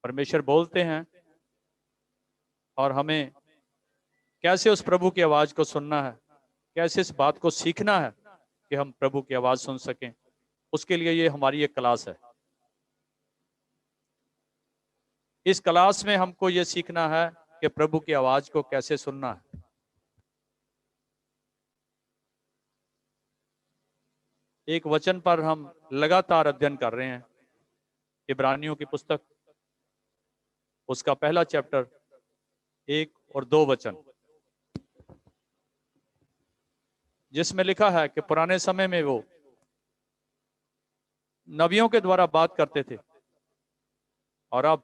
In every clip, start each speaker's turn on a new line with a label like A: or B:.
A: परमेश्वर बोलते हैं और हमें कैसे उस प्रभु की आवाज को सुनना है, कैसे इस बात को सीखना है कि हम प्रभु की आवाज सुन सकें, उसके लिए ये हमारी एक क्लास है। इस क्लास में हमको ये सीखना है कि प्रभु की आवाज को कैसे सुनना है। एक वचन पर हम लगातार अध्ययन कर रहे हैं, इब्रानियों की पुस्तक, उसका पहला चैप्टर 1 और 2 वचन, जिसमें लिखा है कि पुराने समय में वो नबियों के द्वारा बात करते थे और अब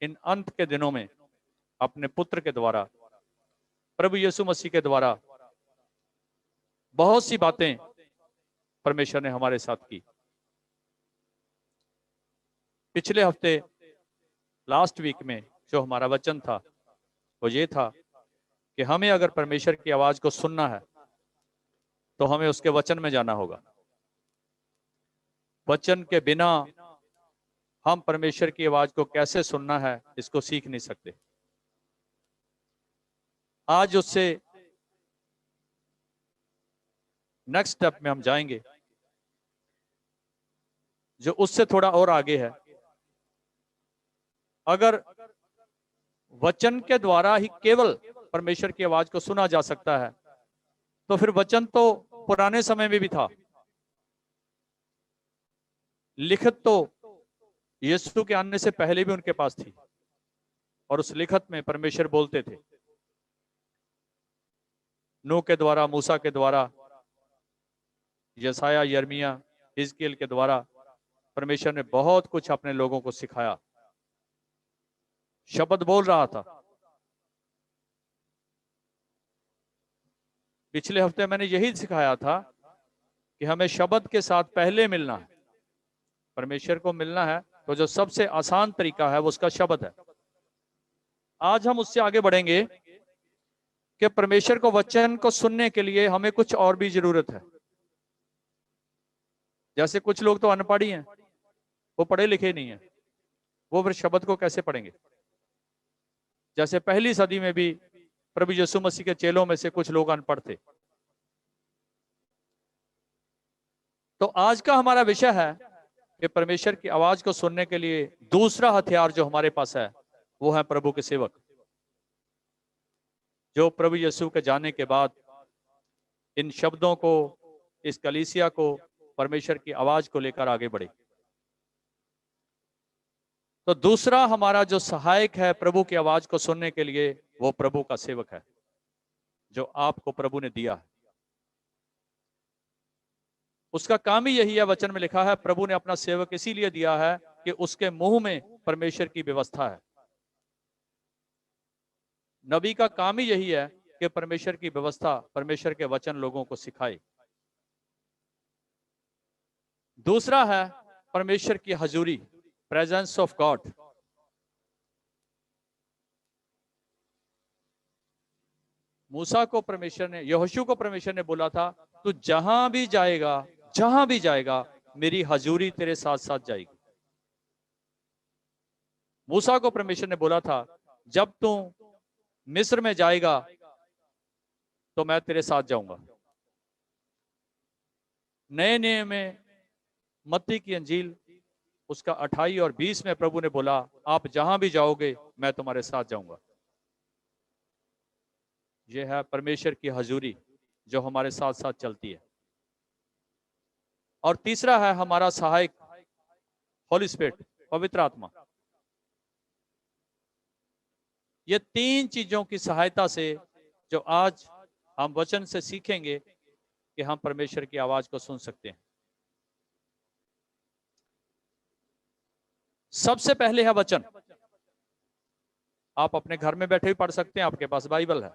A: इन अंत के दिनों में अपने पुत्र के द्वारा, प्रभु यीशु मसीह के द्वारा बहुत सी बातें परमेश्वर ने हमारे साथ की। पिछले हफ्ते लास्ट वीक में जो हमारा वचन था वो ये था कि हमें अगर परमेश्वर की आवाज को सुनना है तो हमें उसके वचन में जाना होगा। वचन के बिना हम परमेश्वर की आवाज को कैसे सुनना है इसको सीख नहीं सकते। आज उससे नेक्स्ट स्टेप में हम जाएंगे जो उससे थोड़ा और आगे है। अगर वचन के द्वारा ही केवल परमेश्वर की आवाज को सुना जा सकता है तो फिर वचन तो पुराने समय में भी था, लिखत तो यीशु के आने से पहले भी उनके पास थी और उस लिखत में परमेश्वर बोलते थे। नूह के द्वारा, मूसा के द्वारा, यसाया, यर्मिया, हिजकियेल के द्वारा परमेश्वर ने बहुत कुछ अपने लोगों को सिखाया, शब्द बोल रहा था। पिछले हफ्ते मैंने यही सिखाया था कि हमें शब्द के साथ पहले मिलना है। परमेश्वर को मिलना है तो जो सबसे आसान तरीका है वो उसका शब्द है। आज हम उससे आगे बढ़ेंगे कि परमेश्वर को वचन को सुनने के लिए हमें कुछ और भी जरूरत है। जैसे कुछ लोग तो अनपढ़ ही हैं, वो पढ़े लिखे नहीं है, वो फिर शब्द को कैसे पढ़ेंगे। जैसे पहली सदी में भी प्रभु यीशु मसीह के चेलों में से कुछ लोग अनपढ़ थे। तो आज का हमारा विषय है कि परमेश्वर की आवाज को सुनने के लिए दूसरा हथियार जो हमारे पास है वो है प्रभु के सेवक, जो प्रभु यीशु के जाने के बाद इन शब्दों को, इस कलीसिया को परमेश्वर की आवाज को लेकर आगे बढ़े। तो दूसरा हमारा जो सहायक है प्रभु की आवाज को सुनने के लिए वो प्रभु का सेवक है, जो आपको प्रभु ने दिया है। उसका काम ही यही है, वचन में लिखा है प्रभु ने अपना सेवक इसीलिए दिया है कि उसके मुंह में परमेश्वर की व्यवस्था है। नबी का काम ही यही है कि परमेश्वर की व्यवस्था, परमेश्वर के वचन लोगों को सिखाए। दूसरा है परमेश्वर की हजूरी, प्रेजेंस ऑफ गॉड। मूसा को परमेश्वर ने, यहोशू को परमेश्वर ने बोला था तू जहां भी जाएगा मेरी हजूरी तेरे साथ साथ जाएगी। मूसा को परमेश्वर ने बोला था जब तू मिस्र में जाएगा तो मैं तेरे साथ जाऊंगा। नए नियम में मत्ती की अंजील उसका 28 और 20 में प्रभु ने बोला आप जहां भी जाओगे मैं तुम्हारे साथ जाऊंगा। यह है परमेश्वर की हजूरी जो हमारे साथ साथ चलती है। और तीसरा है हमारा सहायक, होली स्पिरिट, पवित्र आत्मा। ये तीन चीजों की सहायता से जो आज हम वचन से सीखेंगे कि हम परमेश्वर की आवाज को सुन सकते हैं। सबसे पहले है वचन। आप अपने घर में बैठे भी पढ़ सकते हैं, आपके पास बाइबल है,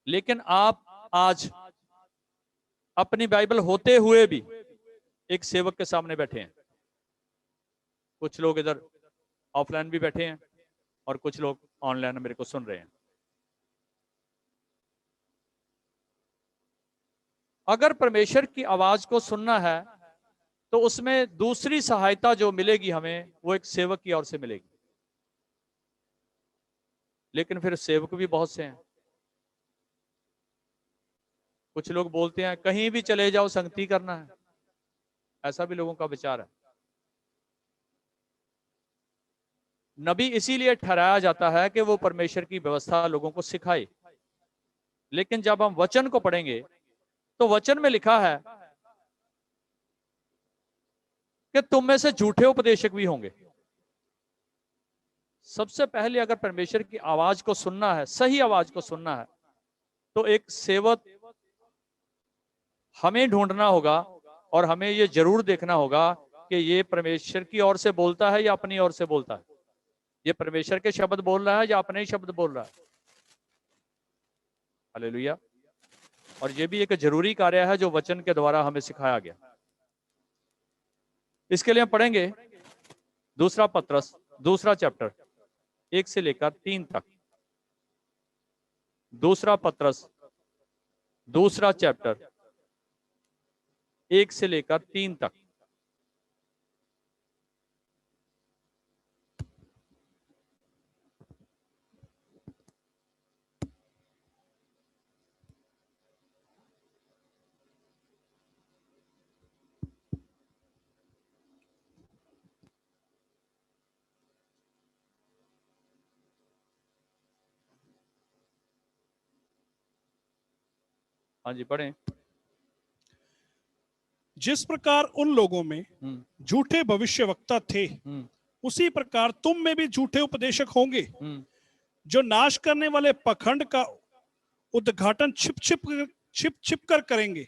A: लेकिन आप आज अपनी बाइबल होते हुए भी एक सेवक के सामने बैठे हैं। कुछ लोग इधर ऑफलाइन भी बैठे हैं और कुछ लोग ऑनलाइन मेरे को सुन रहे हैं। अगर परमेश्वर की आवाज को सुनना है तो उसमें दूसरी सहायता जो मिलेगी हमें वो एक सेवक की ओर से मिलेगी। लेकिन फिर सेवक भी बहुत से हैं। कुछ लोग बोलते हैं कहीं भी चले जाओ संगति करना है, ऐसा भी लोगों का विचार है। नबी इसीलिए ठहराया जाता है कि वो परमेश्वर की व्यवस्था लोगों को सिखाए। लेकिन जब हम वचन को पढ़ेंगे तो वचन में लिखा है कि तुम में से झूठे उपदेशक भी होंगे। सबसे पहले अगर परमेश्वर की आवाज को सुनना है, सही आवाज को सुनना है, तो एक सेवक हमें ढूंढना होगा और हमें ये जरूर देखना होगा कि ये परमेश्वर की ओर से बोलता है या अपनी ओर से बोलता है, ये परमेश्वर के शब्द बोल रहा है या अपने ही शब्द बोल रहा है। हालेलुया। और ये भी एक जरूरी कार्य है जो वचन के द्वारा हमें सिखाया गया। इसके लिए हम पढ़ेंगे दूसरा पत्रस, दूसरा चैप्टर 1 से लेकर 3 तक। दूसरा पत्रस, दूसरा चैप्टर 1 से लेकर 3 तक। हाँ जी, पढ़ें।
B: जिस प्रकार उन लोगों में झूठे भविष्यवक्ता थे, उसी प्रकार तुम में भी झूठे उपदेशक होंगे, जो नाश करने वाले पखंड का उद्घाटन छिप छिप कर करेंगे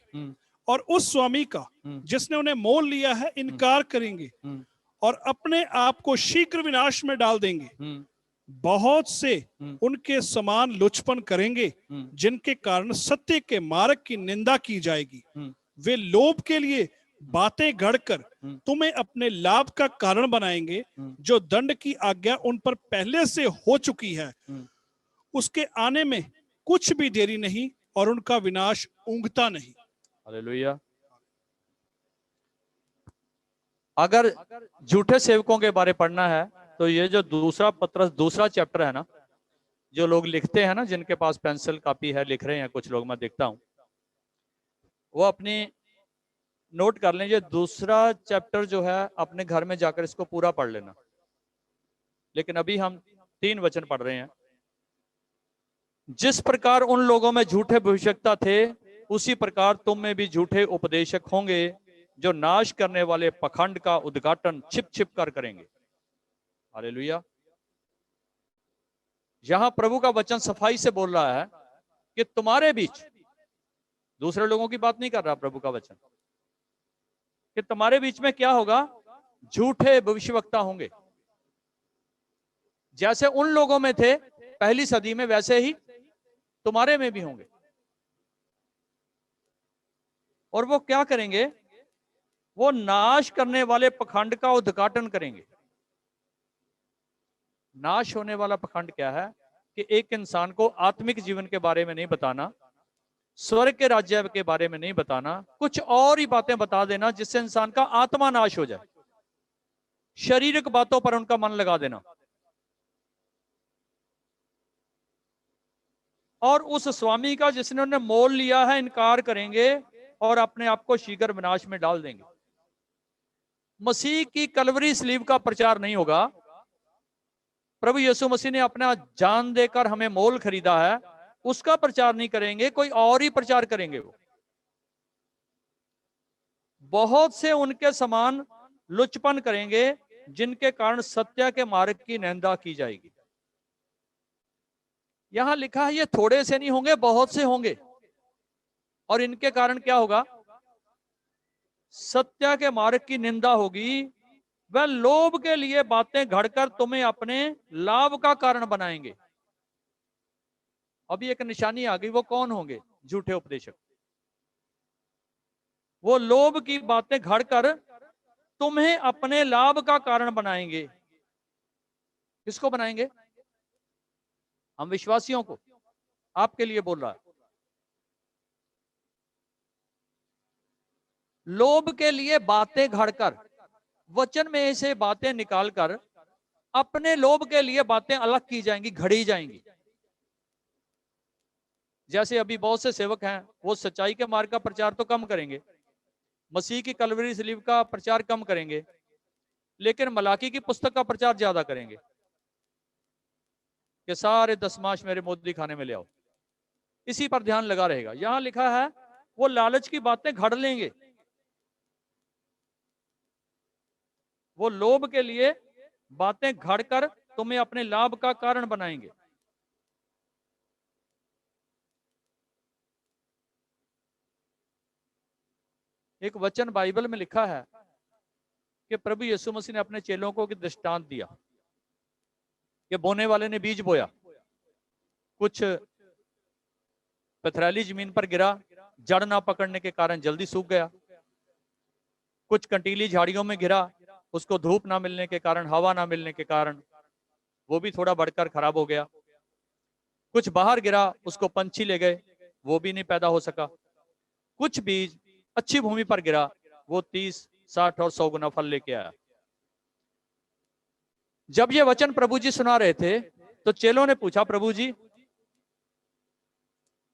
B: और उस स्वामी का जिसने उन्हें मोल लिया है इनकार करेंगे और अपने आप को शीघ्र विनाश में डाल देंगे। बहुत से उनके समान लुचपन करेंगे जिनके कारण सत्य के मार्ग की निंदा की जाएगी। वे लोभ के लिए बातें गढ़कर तुम्हें अपने लाभ का कारण बनाएंगे, जो दंड की आज्ञा उन पर पहले से हो चुकी है। उसके आने में कुछ भी देरी नहीं और उनका विनाश ऊंघता नहीं।
A: हालेलुया। अगर झूठे सेवकों के बारे पढ़ना है तो ये जो दूसरा पत्रस, दूसरा चैप्टर है ना, जो लोग लिखते हैं ना, जिनके पास पेंसिल कापी है, लिख रहे हैं कुछ लोग, मैं देखता हूं, वो अपनी नोट कर लें। ये दूसरा चैप्टर जो है अपने घर में जाकर इसको पूरा पढ़ लेना। लेकिन अभी हम 3 वचन पढ़ रहे हैं। जिस प्रकार उन लोगों में झूठे भविष्यवक्ता थे, उसी प्रकार तुम में भी झूठे उपदेशक होंगे, जो नाश करने वाले पखंड का उद्घाटन छिप छिप कर करेंगे। हालेलुया। यहां प्रभु का वचन सफाई से बोल रहा है कि तुम्हारे बीच, दूसरे लोगों की बात नहीं कर रहा प्रभु का वचन, कि तुम्हारे बीच में क्या होगा? झूठे भविष्यवक्ता होंगे। जैसे उन लोगों में थे पहली सदी में, वैसे ही तुम्हारे में भी होंगे। और वो क्या करेंगे? वो नाश करने वाले पखंड का उद्घाटन करेंगे। नाश होने वाला पखंड क्या है? कि एक इंसान को आत्मिक जीवन के बारे में नहीं बताना, स्वर्ग के राज्य के बारे में नहीं बताना, कुछ और ही बातें बता देना जिससे इंसान का आत्मा नाश हो जाए, शारीरिक बातों पर उनका मन लगा देना, और उस स्वामी का जिसने उन्हें मोल लिया है इनकार करेंगे और अपने आप को शीघ्र विनाश में डाल देंगे। मसीह की कलवरी सलीब का प्रचार नहीं होगा। प्रभु यीशु मसीह ने अपना जान देकर हमें मोल खरीदा है, उसका प्रचार नहीं करेंगे, कोई और ही प्रचार करेंगे। वो बहुत से उनके समान लुचपन करेंगे जिनके कारण सत्य के मार्ग की निंदा की जाएगी। यहां लिखा है ये थोड़े से नहीं होंगे, बहुत से होंगे। और इनके कारण क्या होगा? सत्य के मार्ग की निंदा होगी। वह लोभ के लिए बातें घड़कर तुम्हें अपने लाभ का कारण बनाएंगे। अभी एक निशानी आ गई। वो कौन होंगे? झूठे उपदेशक। वो लोभ की बातें घड़कर तुम्हें अपने लाभ का कारण बनाएंगे। किसको बनाएंगे? हम विश्वासियों को। आपके लिए बोल रहा है। लोभ के लिए बातें घड़कर, वचन में से बातें निकालकर अपने लोभ के लिए बातें अलग की जाएंगी, घड़ी जाएंगी। जैसे अभी बहुत से सेवक हैं, वो सच्चाई के मार्ग का प्रचार तो कम करेंगे, मसीह की कलवरी सलीब का प्रचार कम करेंगे, लेकिन मलाकी की पुस्तक का प्रचार ज्यादा करेंगे कि सारे दशमाश मेरे मोदी खाने में ले आओ। इसी पर ध्यान लगा रहेगा। यहां लिखा है वो लालच की बातें घड़ लेंगे, वो लोभ के लिए बातें घड़कर तुम्हें अपने लाभ का कारण बनाएंगे। एक वचन बाइबल में लिखा है कि प्रभु यीशु मसीह ने अपने चेलों को दृष्टांत दिया कि बोने वाले ने बीज बोया, कुछ पथरीली जमीन पर गिरा, जड़ ना पकड़ने के कारण जल्दी सूख गया। कुछ कंटीली झाड़ियों में गिरा, उसको धूप ना मिलने के कारण, हवा ना मिलने के कारण वो भी थोड़ा बढ़कर खराब हो गया। कुछ बाहर गिरा, उसको पंछी ले गए, वो भी नहीं पैदा हो सका। कुछ बीज अच्छी भूमि पर गिरा, वो 30, 60 और 100 गुना फल लेके आया। जब ये वचन प्रभु जी सुना रहे थे तो चेलों ने पूछा, प्रभु जी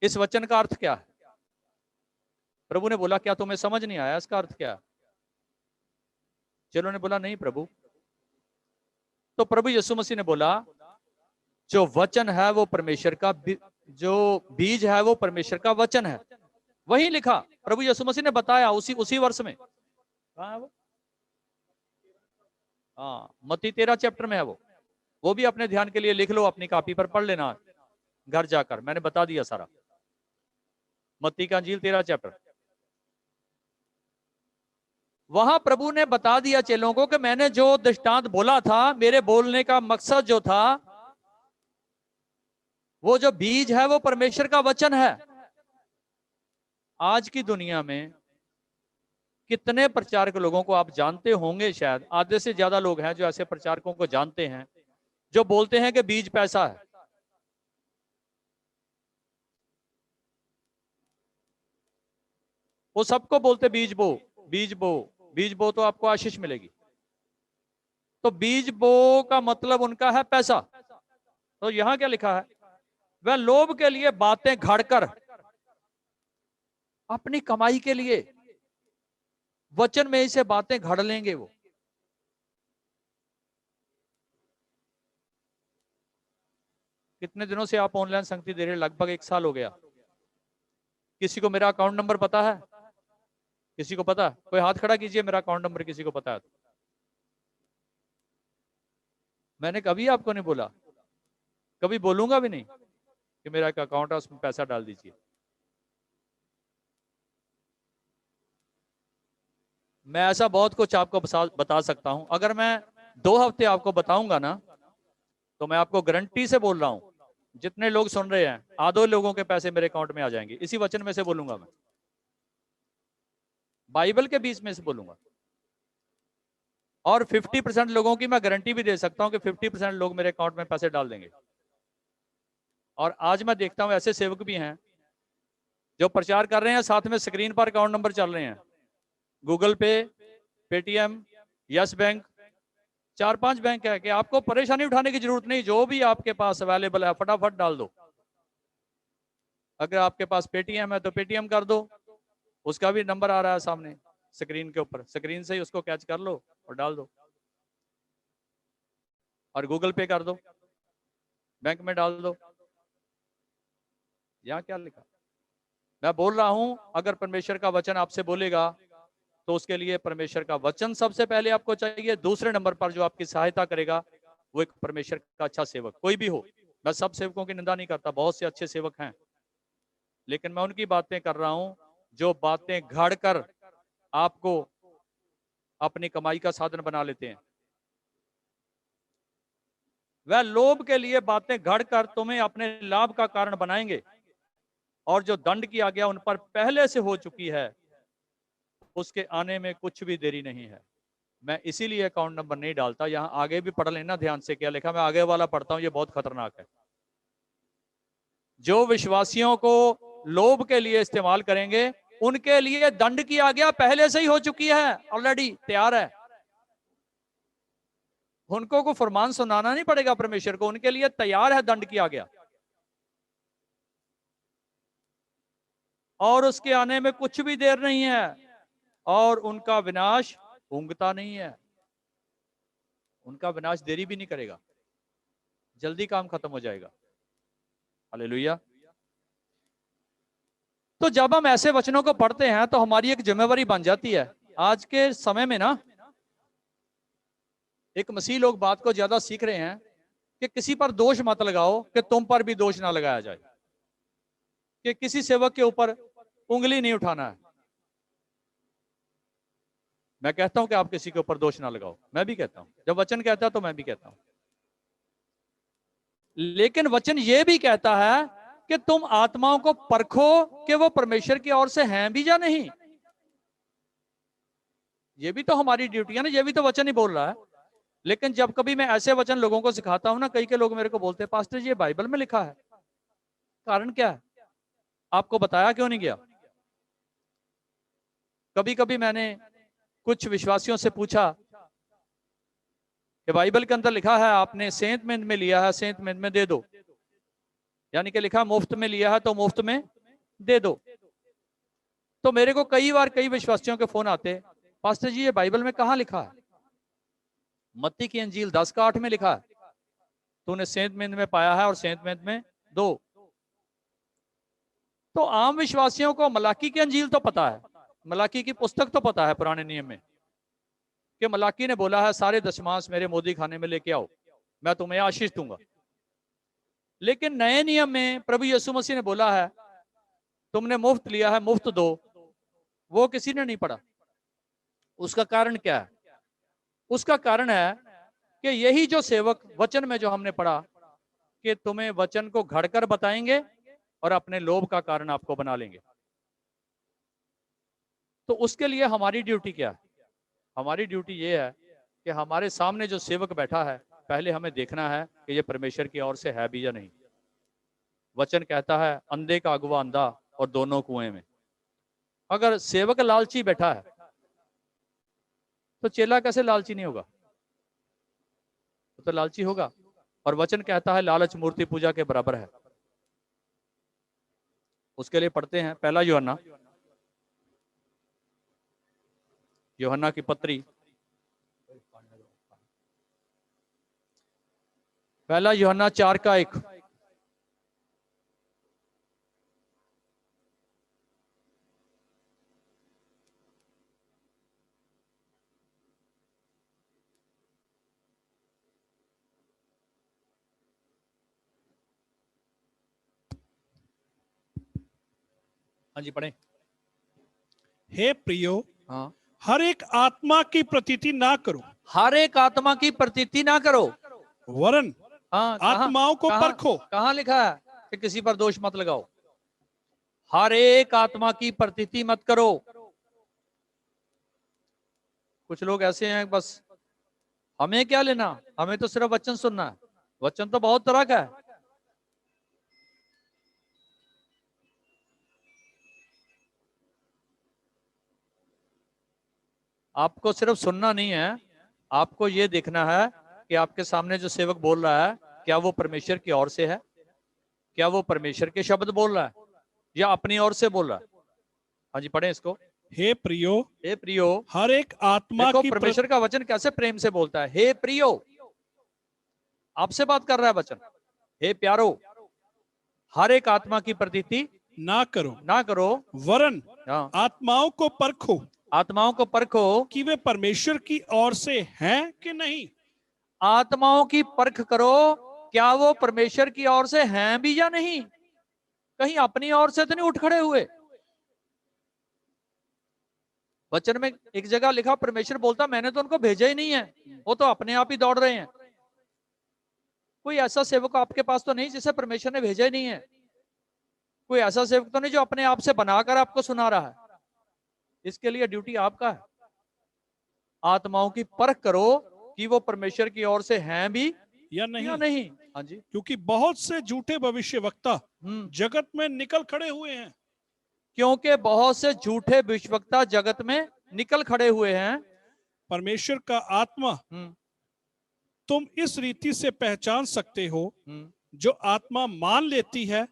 A: इस वचन का अर्थ क्या है? प्रभु ने बोला, क्या तुम्हें समझ नहीं आया इसका अर्थ क्या है? चेलों ने बोला, नहीं प्रभु। तो प्रभु यीशु मसीह ने बोला, जो वचन है वो परमेश्वर का, जो बीज है वो परमेश्वर का वचन है। वही लिखा, प्रभु यीशु मसीह ने बताया उसी वर्ष में। कहां है वो? हाँ, मत्ती 13 चैप्टर में है वो भी अपने ध्यान के लिए लिख लो, अपनी कॉपी पर पढ़ लेना घर जाकर, मैंने बता दिया सारा। मत्ती का अंजील 13 चैप्टर, वहां प्रभु ने बता दिया चेलों को कि मैंने जो दृष्टांत बोला था, मेरे बोलने का मकसद जो था, वो जो बीज है वो परमेश्वर का वचन है। आज की दुनिया में कितने प्रचारक लोगों को आप जानते होंगे, शायद आधे से ज्यादा लोग हैं जो ऐसे प्रचारकों को जानते हैं जो बोलते हैं कि बीज पैसा है। वो सबको बोलते बीज बो, बीज बो, बीज बो तो आपको आशीष मिलेगी। तो बीज बो का मतलब उनका है पैसा। तो यहां क्या लिखा है? वह लोभ के लिए बातें घड़कर अपनी कमाई के लिए वचन में इसे बातें घड़ लेंगे। वो कितने दिनों से आप ऑनलाइन संगति दे रहे? लगभग 1 साल हो गया। किसी को मेरा अकाउंट नंबर पता है? किसी को पता? कोई हाथ खड़ा कीजिए, मेरा अकाउंट नंबर किसी को पता है तो। मैंने कभी आपको नहीं बोला, कभी बोलूंगा भी नहीं कि मेरा एक अकाउंट है उसमें पैसा डाल दीजिए। मैं ऐसा बहुत कुछ आपको बता सकता हूं। अगर मैं 2 हफ्ते आपको बताऊंगा ना, तो मैं आपको गारंटी से बोल रहा हूं, जितने लोग सुन रहे हैं आधो लोगों के पैसे मेरे अकाउंट में आ जाएंगे। इसी वचन में से बोलूंगा मैं, बाइबल के बीच में से बोलूंगा। और 50% लोगों की मैं गारंटी भी दे सकता हूं कि 50% लोग मेरे अकाउंट में पैसे डाल देंगे। और आज मैं देखता हूं ऐसे सेवक भी हैं जो प्रचार कर रहे हैं, साथ में स्क्रीन पर अकाउंट नंबर चल रहे हैं, गूगल पे, पेटीएम, यस बैंक, 4-5 बैंक है कि आपको परेशानी उठाने की जरूरत नहीं, जो भी आपके पास अवेलेबल है फटाफट डाल दो। अगर आपके पास पेटीएम है तो पेटीएम कर दो, उसका भी नंबर आ रहा है सामने स्क्रीन के ऊपर, स्क्रीन से ही उसको कैच कर लो और डाल दो। और गूगल पे कर दो, बैंक में डाल दो। यहां क्या लिखा? मैं बोल रहा हूं, अगर परमेश्वर का वचन आपसे बोलेगा तो उसके लिए परमेश्वर का वचन सबसे पहले आपको चाहिए। दूसरे नंबर पर जो आपकी सहायता करेगा वो एक परमेश्वर का अच्छा सेवक, कोई भी हो। मैं सब सेवकों की निंदा नहीं करता, बहुत से अच्छे सेवक हैं, लेकिन मैं उनकी बातें कर रहा हूं जो बातें घड़ कर आपको अपनी कमाई का साधन बना लेते हैं। वह लोभ के लिए बातें घड़ कर तुम्हें अपने लाभ का कारण बनाएंगे, और जो दंड की आज्ञा उन पर पहले से हो चुकी है, उसके आने में कुछ भी देरी नहीं है। मैं इसीलिए अकाउंट नंबर नहीं डालता। यहां आगे भी पढ़ लेना ध्यान से, क्या लिखा, मैं आगे वाला पढ़ता हूं, ये बहुत खतरनाक है। जो विश्वासियों को लोभ के लिए इस्तेमाल करेंगे, उनके लिए दंड की आज्ञा पहले से ही हो चुकी है, ऑलरेडी तैयार है। उनको को फरमान सुनाना नहीं पड़ेगा परमेश्वर को, उनके लिए तैयार है दंड की आज्ञा। और उसके आने में कुछ भी देर नहीं है, और उनका विनाश ऊंघता नहीं है। उनका विनाश देरी भी नहीं करेगा, जल्दी काम खत्म हो जाएगा। हालेलुया। तो जब हम ऐसे वचनों को पढ़ते हैं तो हमारी एक जिम्मेवारी बन जाती है। आज के समय में ना एक मसीह लोग बात को ज्यादा सीख रहे हैं कि किसी पर दोष मत लगाओ कि तुम पर भी दोष ना लगाया जाए, कि किसी सेवक के ऊपर उंगली नहीं उठाना है। मैं कहता हूं कि आप किसी के ऊपर दोष ना लगाओ, मैं भी कहता हूं, जब वचन कहता है तो मैं भी कहता हूं। लेकिन वचन ये भी कहता है कि तुम आत्माओं को परखो कि वो परमेश्वर की ओर से हैं भी या नहीं। ये भी तो हमारी ड्यूटी है ना, ये भी तो वचन ही बोल रहा है। लेकिन जब कभी मैं ऐसे वचन लोगों को सिखाता हूं ना, कई के लोग मेरे को बोलते हैं पास्टर जी ये बाइबल में लिखा है। कारण क्या है? आपको बताया क्यों नहीं गया? कभी कभी मैंने कुछ विश्वासियों से पूछा कि बाइबल के अंदर लिखा है आपने सेंत में लिया है, सेंत में दे दो, यानी कि लिखा मुफ्त में लिया है तो मुफ्त में दे दो। तो मेरे को कई बार कई विश्वासियों के फोन आते, पास्टर जी ये बाइबल में कहाँ लिखा है? मत्ती की अंजील 10:8 में लिखा है, तूने सेंत में पाया है और सेंत में दो। तो आम विश्वासियों को मलाकी की अंजील तो पता है, मलाकी की पुस्तक तो पता है पुराने नियम में, कि मलाकी ने बोला है सारे दशमांश मेरे मोदी खाने में लेके आओ, मैं तुम्हें आशीष दूंगा। लेकिन नए नियम में प्रभु यीशु मसीह ने बोला है तुमने मुफ्त लिया है मुफ्त दो, वो किसी ने नहीं पढ़ा। उसका कारण क्या है? उसका कारण है कि यही जो सेवक वचन में जो हमने पढ़ा कि तुम्हें वचन को घड़कर बताएंगे और अपने लोभ का कारण आपको बना लेंगे। तो उसके लिए हमारी ड्यूटी क्या है? हमारी ड्यूटी ये है कि हमारे सामने जो सेवक बैठा है पहले हमें देखना है कि ये परमेश्वर की ओर से है भी या नहीं। वचन कहता है अंधे का अगुआ अंधा और दोनों कुएं में। अगर सेवक लालची बैठा है तो चेला कैसे लालची नहीं होगा? तो लालची होगा। और वचन कहता है लालच मूर्ति पूजा के बराबर है। उसके लिए पढ़ते हैं पहला यूहन्ना की पत्री, पहला यूहन्ना 4:1। हाँ जी पढ़े।
B: हे प्रियो,
A: हाँ,
B: हर एक आत्मा की प्रतीति ना करो,
A: हर एक आत्मा की प्रतीति ना करो,
B: वरन
A: हाँ,
B: आत्माओं को परखो।
A: कहाँ लिखा है कि किसी पर दोष मत लगाओ? हर एक आत्मा की प्रतीति मत करो। कुछ लोग ऐसे हैं बस हमें क्या लेना, हमें तो सिर्फ वचन सुनना है। वचन तो बहुत तरह का है। आपको सिर्फ सुनना नहीं है, आपको ये देखना है कि आपके सामने जो सेवक बोल रहा है क्या वो परमेश्वर की ओर से है, क्या वो परमेश्वर के शब्द बोल रहा है या अपनी ओर से बोल रहा है। हाँ जी पढ़े इसको।
B: हे प्रियो,
A: हे प्रियो,
B: हर एक आत्मा
A: देखो
B: की
A: परमेश्वर का वचन कैसे प्रेम से बोलता है। हे प्रियो, आपसे बात कर रहा है वचन। हे प्यारो, हर एक आत्मा की प्रतीति
B: ना करो,
A: ना करो,
B: वरन
A: हाँ,
B: आत्माओं को परखो
A: आत्माओं को परखो
B: कि वे परमेश्वर की ओर से हैं कि नहीं।
A: आत्माओं की परख करो क्या वो परमेश्वर की ओर से हैं भी या नहीं। कहीं अपनी ओर से तो नहीं उठ खड़े हुए। वचन में एक जगह लिखा परमेश्वर बोलता मैंने तो उनको भेजा ही नहीं है, वो तो अपने आप ही दौड़ रहे हैं। कोई ऐसा सेवक आपके पास तो नहीं जिसे परमेश्वर ने भेजा ही नहीं है। कोई ऐसा सेवक तो नहीं जो अपने आप से बनाकर आपको सुना रहा है। इसके लिए ड्यूटी आपका है। आत्माओं की परख करो कि वो परमेश्वर की ओर से हैं भी
B: या
A: नहीं। हाँ जी,
B: क्योंकि बहुत से झूठे भविष्यवक्ता जगत में निकल खड़े हुए हैं।
A: क्योंकि बहुत से झूठे भविष्यवक्ता जगत में निकल खड़े हुए हैं।
B: परमेश्वर का आत्मा तुम इस रीति से पहचान सकते हो, जो आत्मा मान लेती है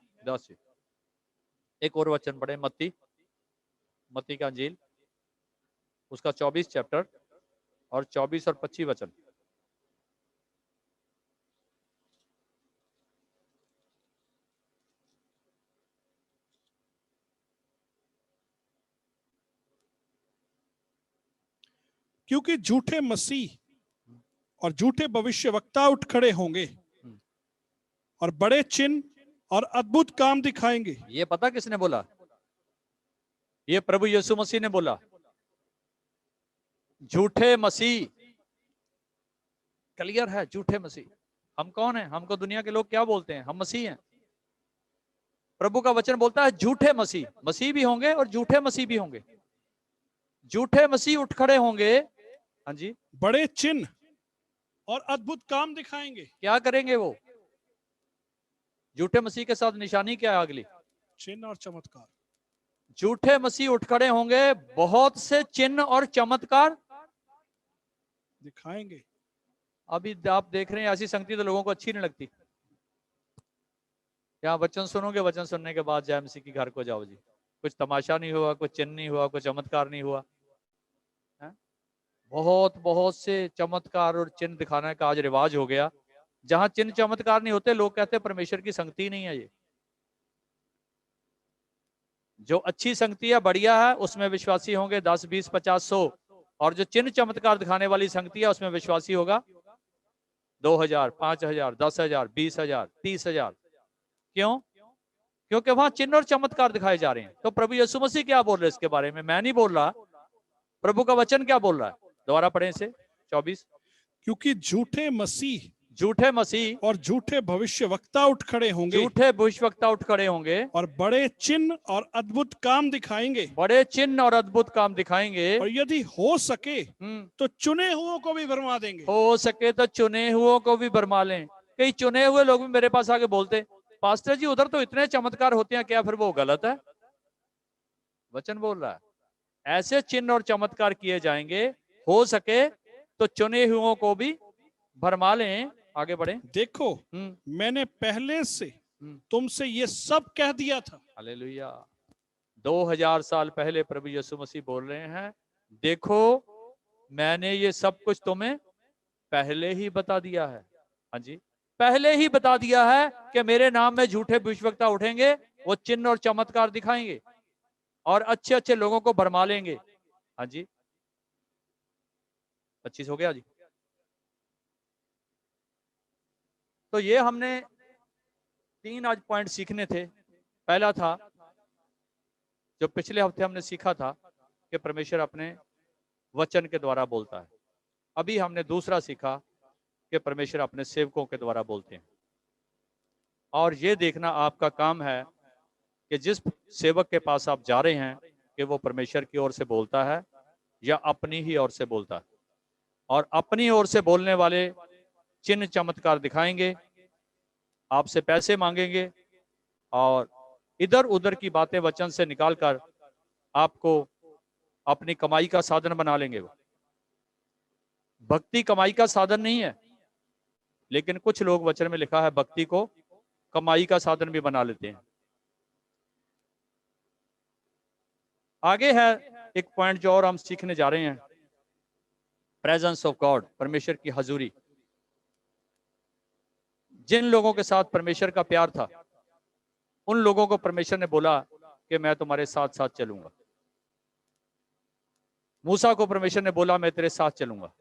A: एक और वचन पढ़े, मत्ती का अंजील, उसका 24 चैप्टर और 24 और 25 वचन।
B: क्योंकि झूठे मसीह और झूठे भविष्यवक्ता उठ खड़े होंगे और बड़े चिन्ह और अद्भुत काम दिखाएंगे।
A: ये पता किसने बोला? ये प्रभु यीशु मसीह ने बोला। झूठे मसीह, क्लियर है, झूठे मसीह। हम कौन हैं? हमको दुनिया के लोग क्या बोलते हैं? हम मसीह हैं। प्रभु का वचन बोलता है झूठे मसीह, मसीह भी होंगे और झूठे मसीह भी होंगे। झूठे मसीह उठ खड़े होंगे, हाँ जी,
B: बड़े चिन्ह और अद्भुत काम दिखाएंगे।
A: क्या करेंगे वो? झूठे मसीह के साथ निशानी क्या है अगली?
B: चिन्ह और चमत्कार।
A: झूठे मसीह उठ खड़े होंगे, बहुत से चिन्ह और चमत्कार
B: दिखाएंगे।
A: अभी आप देख रहे हैं ऐसी संगति तो लोगों को अच्छी नहीं लगती। यहाँ वचन सुनोगे, वचन सुनने के बाद जय मसीह की घर को जाओ जी, कुछ तमाशा नहीं हुआ, कुछ चिन्ह नहीं हुआ, कुछ चमत्कार नहीं हुआ है? बहुत से चमत्कार और चिन्ह दिखाने का आज रिवाज हो गया। जहां चिन्ह चमत्कार नहीं होते, लोग कहते हैं परमेश्वर की संगति नहीं है। ये जो अच्छी संगति है, बढ़िया है, उसमें विश्वासी होंगे 10, 20, 50, 100, और जो चिन्ह चमत्कार दिखाने वाली संगति है उसमें विश्वासी होगा 2000, 5000, 10,000, 20,000, 30,000। क्यों? क्योंकि वहां चिन्ह और चमत्कार दिखाए जा रहे हैं। तो प्रभु यीशु मसीह क्या बोल रहे हैं इसके बारे में? मैं नहीं बोल रहा, प्रभु का वचन क्या बोल रहा है? दोबारा पढ़ें इसे, 24।
B: क्योंकि झूठे मसीह और झूठे भविष्यवक्ता उठ खड़े होंगे,
A: झूठे भविष्यवक्ता उठ खड़े होंगे
B: और बड़े चिन्ह और अद्भुत काम दिखाएंगे,
A: बड़े चिन्ह और अद्भुत काम दिखाएंगे,
B: और यदि हो सके तो चुने हुओं को भी भरमा देंगे।
A: हो सके तो चुने हुओं को भी भरमा लें। कई चुने हुए लोग भी मेरे पास आके बोलते, पास्टर जी उधर तो इतने चमत्कार होते हैं, क्या फिर वो गलत है? वचन बोल रहा है ऐसे चिन्ह और चमत्कार किए जाएंगे, हो सके तो चुने हुओं को भी भरमा लें। आगे बढ़े।
B: देखो, मैंने पहले से तुमसे ये सब कह दिया था।
A: हालेलुया। 2000 साल पहले प्रभु यीशु मसीह बोल रहे हैं, देखो मैंने ये सब कुछ तुम्हें पहले ही बता दिया है। हाँ जी, पहले ही बता दिया है कि मेरे नाम में झूठे भविष्यवक्ता उठेंगे, वो चिन्ह और चमत्कार दिखाएंगे और अच्छे अच्छे लोगों को भरमा लेंगे। हाँ जी, 25 हो गया जी। तो ये हमने 3 आज पॉइंट सीखने थे। पहला था जो पिछले हफ्ते हमने सीखा था कि परमेश्वर अपने वचन के द्वारा बोलता है। अभी हमने दूसरा सीखा कि परमेश्वर अपने सेवकों के द्वारा बोलते हैं। और ये देखना आपका काम है कि जिस सेवक के पास आप जा रहे हैं कि वो परमेश्वर की ओर से बोलता है या अपनी ही ओर से बोलता है। और अपनी ओर से बोलने वाले चिन्ह चमत्कार दिखाएंगे, आपसे पैसे मांगेंगे और इधर उधर की बातें वचन से निकालकर आपको अपनी कमाई का साधन बना लेंगे। भक्ति कमाई का साधन नहीं है, लेकिन कुछ लोग वचन में लिखा है भक्ति को कमाई का साधन भी बना लेते हैं। आगे है एक पॉइंट जो और हम सीखने जा रहे हैं, प्रेजेंस ऑफ गॉड, परमेश्वर की हजूरी। जिन लोगों के साथ परमेश्वर का प्यार था, उन लोगों को परमेश्वर ने बोला कि मैं तुम्हारे साथ साथ चलूंगा। मूसा को परमेश्वर ने बोला मैं तेरे साथ चलूंगा।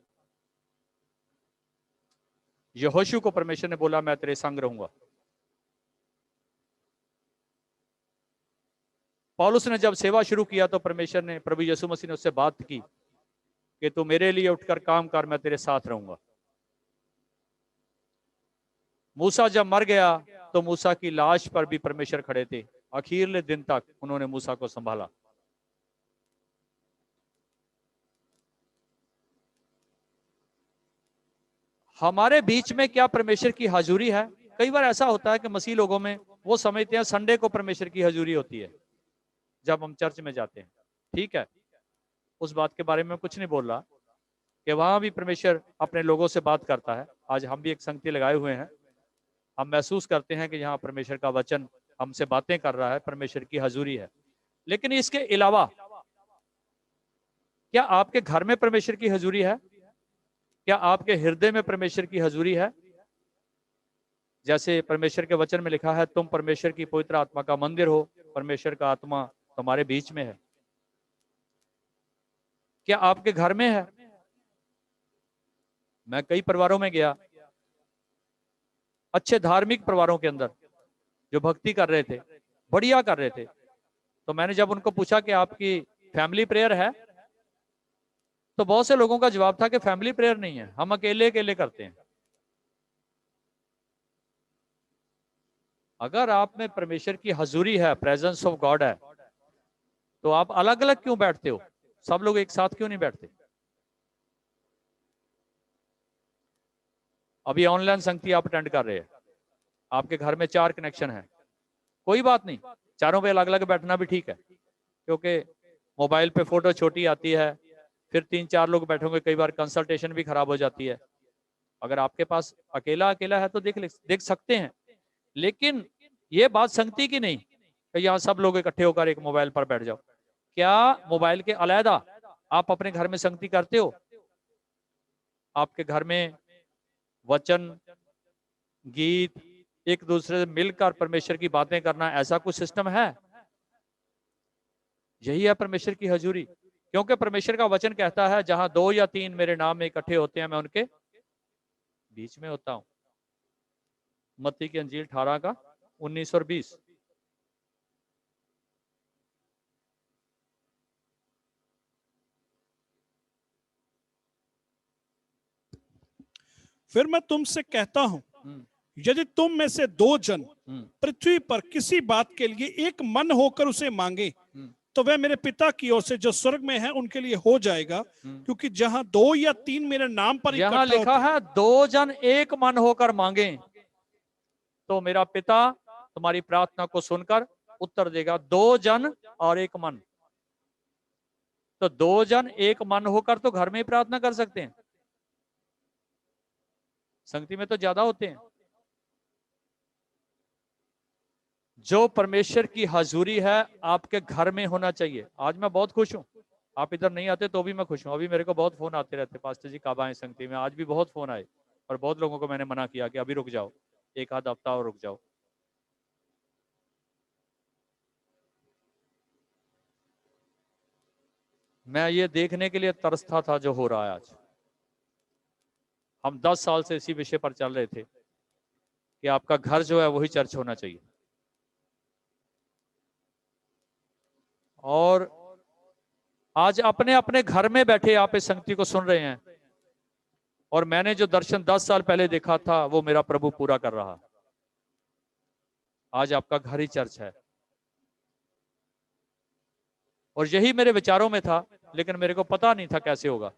A: यहोशू को परमेश्वर ने बोला मैं तेरे संग रहूंगा। पौलुस ने जब सेवा शुरू किया तो परमेश्वर ने, प्रभु यीशु मसीह ने उससे बात की कि तू मेरे लिए उठकर काम कर, मैं तेरे साथ रहूंगा। मूसा जब मर गया तो मूसा की लाश पर भी परमेश्वर खड़े थे। आखिरले दिन तक उन्होंने मूसा को संभाला। हमारे बीच में क्या परमेश्वर की हजूरी है? कई बार ऐसा होता है कि मसीह लोगों में वो समझते हैं संडे को परमेश्वर की हजूरी होती है जब हम चर्च में जाते हैं। ठीक है, उस बात के बारे में कुछ नहीं बोल रहा कि वहां भी परमेश्वर अपने लोगों से बात करता है। आज हम भी एक संगति लगाए हुए हैं, हम महसूस करते हैं कि यहाँ परमेश्वर का वचन हमसे बातें कर रहा है, परमेश्वर की हजूरी है। लेकिन इसके अलावा क्या आपके घर में परमेश्वर की हजूरी है? क्या आपके हृदय में परमेश्वर की हजूरी है? जैसे परमेश्वर के वचन में लिखा है, तुम परमेश्वर की पवित्र आत्मा का मंदिर हो, परमेश्वर का आत्मा तुम्हारे बीच में है। क्या आपके घर में है? मैं कई परिवारों में गया, अच्छे धार्मिक परिवारों के अंदर, जो भक्ति कर रहे थे, बढ़िया कर रहे थे, तो मैंने जब उनको पूछा कि आपकी फैमिली प्रेयर है, तो बहुत से लोगों का जवाब था कि फैमिली प्रेयर नहीं है, हम अकेले अकेले करते हैं। अगर आप में परमेश्वर की हजूरी है, प्रेजेंस ऑफ गॉड है, तो आप अलग अलग क्यों बैठते हो? सब लोग एक साथ क्यों नहीं बैठते? अभी ऑनलाइन संगति आप अटेंड कर रहे हैं, आपके घर में 4 कनेक्शन है, कोई बात नहीं, चारों पे अलग अलग बैठना भी ठीक है, क्योंकि मोबाइल पे फोटो छोटी आती है, फिर 3-4 लोग बैठोगे, कई बार कंसल्टेशन भी खराब हो जाती है। अगर आपके पास अकेला अकेला है तो देख सकते हैं, लेकिन ये बात संगति की नहीं कि यहाँ सब लोग इकट्ठे होकर एक मोबाइल पर बैठ जाओ। क्या मोबाइल के अलहदा आप अपने घर में संगति करते हो? आपके घर में वचन, गीत, एक दूसरे से मिलकर परमेश्वर की बातें करना, ऐसा कुछ सिस्टम है? यही है परमेश्वर की हजूरी, क्योंकि परमेश्वर का वचन कहता है, जहां 2 या 3 मेरे नाम में इकट्ठे होते हैं, मैं उनके बीच में होता हूं। मत्ती की अंजील 18 का 19 और 20।
B: फिर मैं तुमसे कहता हूं, यदि तुम में से 2 जन पृथ्वी पर किसी बात के लिए एक मन होकर उसे मांगे, तो वह मेरे पिता की ओर से जो स्वर्ग में है उनके लिए हो जाएगा। क्योंकि जहां 2 या 3 मेरे नाम पर
A: यहां लिखा है 2 जन एक मन होकर मांगे, तो मेरा पिता तुम्हारी प्रार्थना को सुनकर उत्तर देगा। 2 जन और एक मन, तो 2 जन एक मन होकर तो घर में ही प्रार्थना कर सकते हैं, संगति में तो ज्यादा होते हैं। जो परमेश्वर की हजूरी है आपके घर में होना चाहिए। आज मैं बहुत खुश हूं, आप इधर नहीं आते तो भी मैं खुश हूं। अभी मेरे को बहुत फोन आते रहते, पास्टर जी कब आए संगति में। आज भी बहुत फोन आए, और बहुत लोगों को मैंने मना किया कि अभी रुक जाओ, एक आध हफ्ता और रुक जाओ। मैं ये देखने के लिए तरसता था जो हो रहा है आज। हम 10 साल से इसी विषय पर चल रहे थे कि आपका घर जो है वही चर्च होना चाहिए, और आज अपने अपने घर में बैठे आप इस संगति को सुन रहे हैं, और मैंने जो दर्शन 10 साल पहले देखा था वो मेरा प्रभु पूरा कर रहा। आज आपका घर ही चर्च है, और यही मेरे विचारों में था, लेकिन मेरे को पता नहीं था कैसे होगा।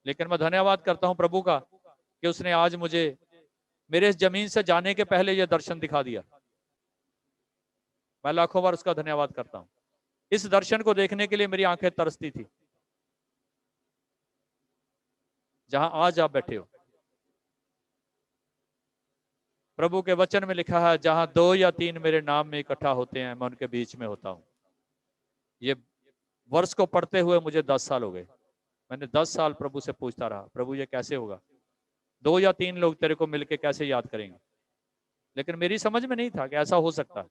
A: लेकिन मैं धन्यवाद करता हूं प्रभु का कि उसने आज मुझे मेरे इस जमीन से जाने के पहले यह दर्शन दिखा दिया। मैं लाखों बार उसका धन्यवाद करता हूं। इस दर्शन को देखने के लिए मेरी आंखें तरसती थी, जहां आज आप बैठे हो। प्रभु के वचन में लिखा है, जहां 2 या 3 मेरे नाम में इकट्ठा होते हैं, मैं उनके बीच में होता हूं। ये वर्ष को पढ़ते हुए मुझे 10 साल हो गए। मैंने 10 साल प्रभु से पूछता रहा, प्रभु ये कैसे होगा? 2 या 3 लोग तेरे को मिलके कैसे याद करेंगे? लेकिन मेरी समझ में नहीं था कि ऐसा हो सकता है।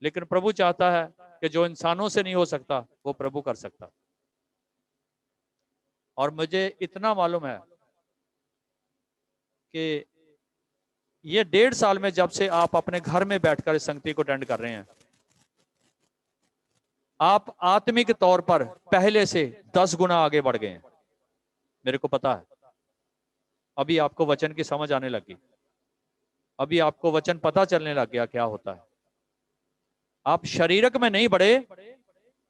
A: लेकिन प्रभु चाहता है कि जो इंसानों से नहीं हो सकता वो प्रभु कर सकता। और मुझे इतना मालूम है कि ये 1.5 साल में जब से आप अपने घर में बैठकर इस संगति को अटेंड कर रहे हैं, आप आत्मिक तौर पर पहले से 10 गुना आगे बढ़ गए हैं। मेरे को पता है। अभी आपको वचन की समझ आने लगी, अभी आपको वचन पता चलने लग गया क्या होता है। आप शारीरिक में नहीं बढ़े,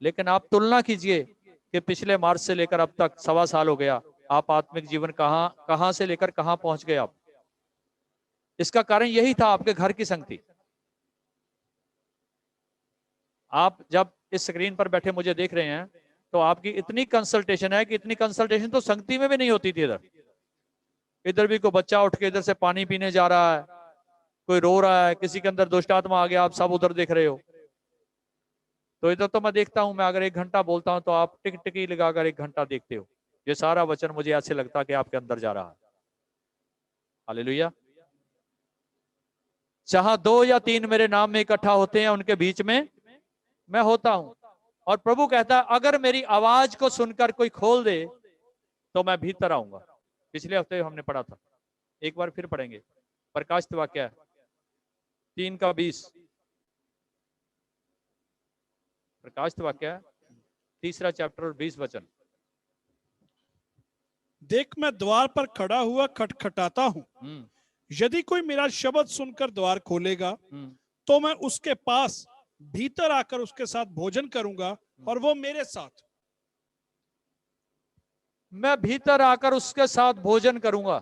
A: लेकिन आप तुलना कीजिए कि पिछले मार्च से लेकर अब तक 1.25 साल हो गया, आप आत्मिक जीवन कहां से लेकर कहां पहुंच गए आप। इसका कारण यही था, आपके घर की संगति। आप जब इस स्क्रीन पर बैठे मुझे देख रहे हैं, तो आपकी इतनी कंसल्टेशन है कि इतनी कंसल्टेशन तो संगति में भी नहीं होती थी। इधर भी कोई बच्चा उठ के इधर से पानी पीने जा रहा है, कोई रो रहा है, किसी के अंदर दुष्ट आत्मा आ गया, आप सब उधर देख रहे हो। तो इधर तो मैं देखता हूं, मैं अगर 1 घंटा बोलता हूं तो आप टिक टिकी लगाकर 1 घंटा देखते हो। ये सारा वचन मुझे ऐसे लगता है कि आपके अंदर जा रहा है। हालेलुया। जहां 2 या 3 मेरे नाम में इकट्ठा होते हैं, उनके बीच में मैं होता हूं। और प्रभु कहता है अगर मेरी आवाज को सुनकर कोई खोल दे तो मैं भीतर आऊंगा। पिछले हफ्ते हमने पढ़ा था, एक बार फिर पढ़ेंगे। प्रकाशित वाक्य 3:20। प्रकाशित वाक्य 3 चैप्टर और 20 वचन।
B: देख मैं द्वार पर खड़ा हुआ खटखटाता हूँ, यदि कोई मेरा शब्द सुनकर द्वार खोलेगा तो मैं उसके पास भीतर आकर उसके साथ भोजन करूंगा और वो मेरे साथ।
A: मैं भीतर आकर उसके साथ भोजन करूंगा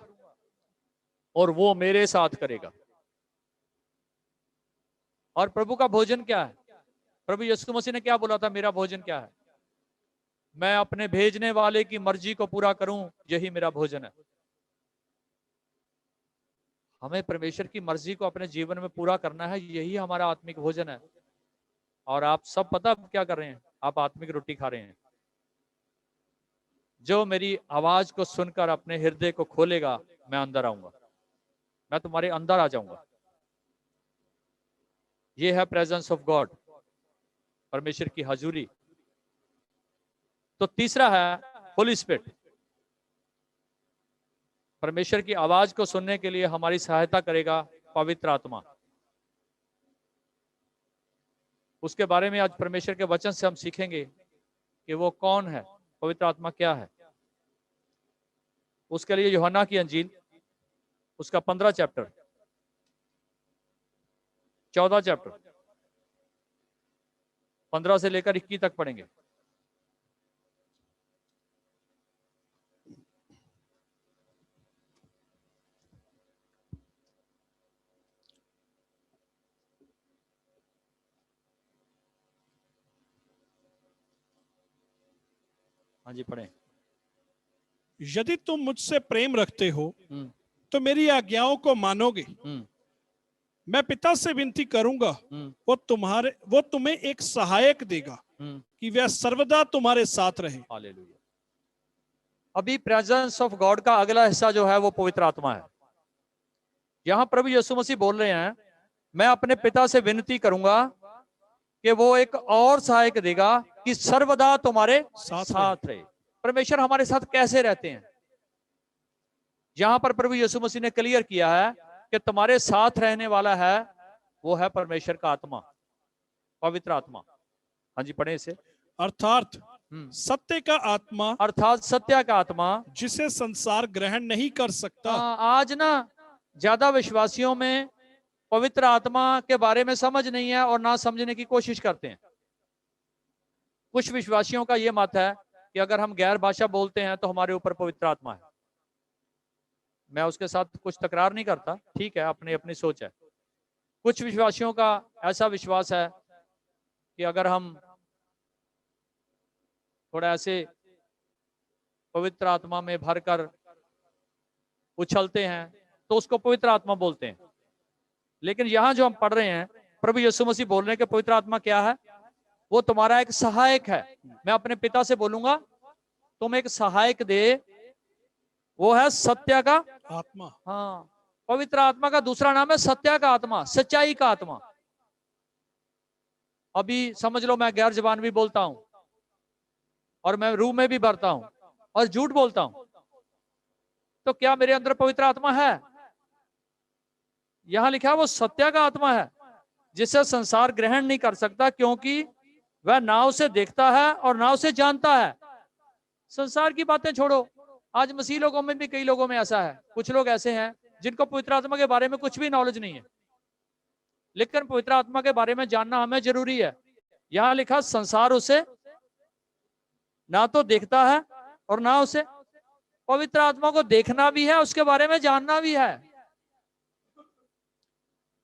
A: और वो मेरे साथ करेगा। और प्रभु का भोजन क्या है? प्रभु यीशु मसीह ने क्या बोला था? मेरा भोजन क्या है? मैं अपने भेजने वाले की मर्जी को पूरा करूं, यही मेरा भोजन है। हमें परमेश्वर की मर्जी को अपने जीवन में पूरा करना है, यही हमारा आत्मिक भोजन है। और आप सब पता क्या कर रहे हैं? आप आत्मिक रोटी खा रहे हैं। जो मेरी आवाज को सुनकर अपने हृदय को खोलेगा, मैं अंदर आऊंगा, मैं तुम्हारे अंदर आ जाऊंगा। ये है प्रेजेंस ऑफ गॉड, परमेश्वर की हजूरी। तो तीसरा है होली स्पिरिट। परमेश्वर की आवाज को सुनने के लिए हमारी सहायता करेगा पवित्र आत्मा। उसके बारे में आज परमेश्वर के वचन से हम सीखेंगे कि वो कौन है, पवित्र आत्मा क्या है। उसके लिए यूहन्ना की अंजील उसका 15 चैप्टर 14 चैप्टर 15 से लेकर 21 तक पढ़ेंगे। हाँ जी पढ़ें।
B: यदि तुम मुझसे प्रेम रखते हो तो मेरी आज्ञाओं को मानोगे। मैं पिता से विनती करूंगा, वो तुम्हें एक सहायक देगा कि वह सर्वदा तुम्हारे साथ रहे।
A: हालेलुया। अभी प्रेजेंस ऑफ गॉड का अगला हिस्सा जो है वो पवित्र आत्मा है। यहां प्रभु यीशु मसीह बोल रहे हैं, मैं अपने पिता से विनती करूंगा कि वो एक और सहायक देगा कि सर्वदा तुम्हारे साथ रहे। परमेश्वर हमारे साथ कैसे रहते हैं? यहां पर प्रभु यीशु मसीह ने क्लियर किया है कि तुम्हारे साथ रहने वाला है, वो है परमेश्वर का आत्मा, पवित्र आत्मा। हाँ जी पढ़े इसे।
B: अर्थात सत्य का आत्मा,
A: अर्थात सत्य का आत्मा,
B: जिसे संसार ग्रहण नहीं कर सकता।
A: आज ना ज्यादा विश्वासियों में पवित्र आत्मा के बारे में समझ नहीं है और ना समझने की कोशिश करते हैं। कुछ विश्वासियों का यह मत है कि अगर हम गैर भाषा बोलते हैं तो हमारे ऊपर पवित्र आत्मा है। मैं उसके साथ कुछ तकरार नहीं करता, ठीक है, अपनी अपनी सोच है। कुछ विश्वासियों का ऐसा विश्वास है कि अगर हम थोड़ा ऐसे पवित्र आत्मा में भरकर उछलते हैं तो उसको पवित्र आत्मा बोलते हैं। लेकिन यहां जो हम पढ़ रहे हैं, प्रभु यीशु मसीह बोल रहे हैं कि पवित्र आत्मा क्या है? वो तुम्हारा एक सहायक है। मैं अपने पिता से बोलूंगा तुम एक सहायक दे, वो है सत्य का
B: आत्मा।
A: हाँ, पवित्र आत्मा का दूसरा नाम है सत्य का आत्मा, सच्चाई का आत्मा। अभी समझ लो मैं गैर जबान भी बोलता हूं और मैं रूह में भी भरता हूं और झूठ बोलता हूं, तो क्या मेरे अंदर पवित्र आत्मा है? यहां लिखा है वो सत्य का आत्मा है जिसे संसार ग्रहण नहीं कर सकता, क्योंकि वह ना उसे देखता है और ना उसे जानता है। संसार की बातें छोड़ो, आज मसीह लोगों में भी कई लोगों में ऐसा है, कुछ लोग ऐसे हैं जिनको पवित्र आत्मा के बारे में कुछ भी नॉलेज नहीं है, लेकिन पवित्र आत्मा के बारे में जानना हमें जरूरी है। यहां लिखा संसार उसे ना तो देखता है और ना उसे, पवित्र आत्मा को देखना भी है, उसके बारे में जानना भी है।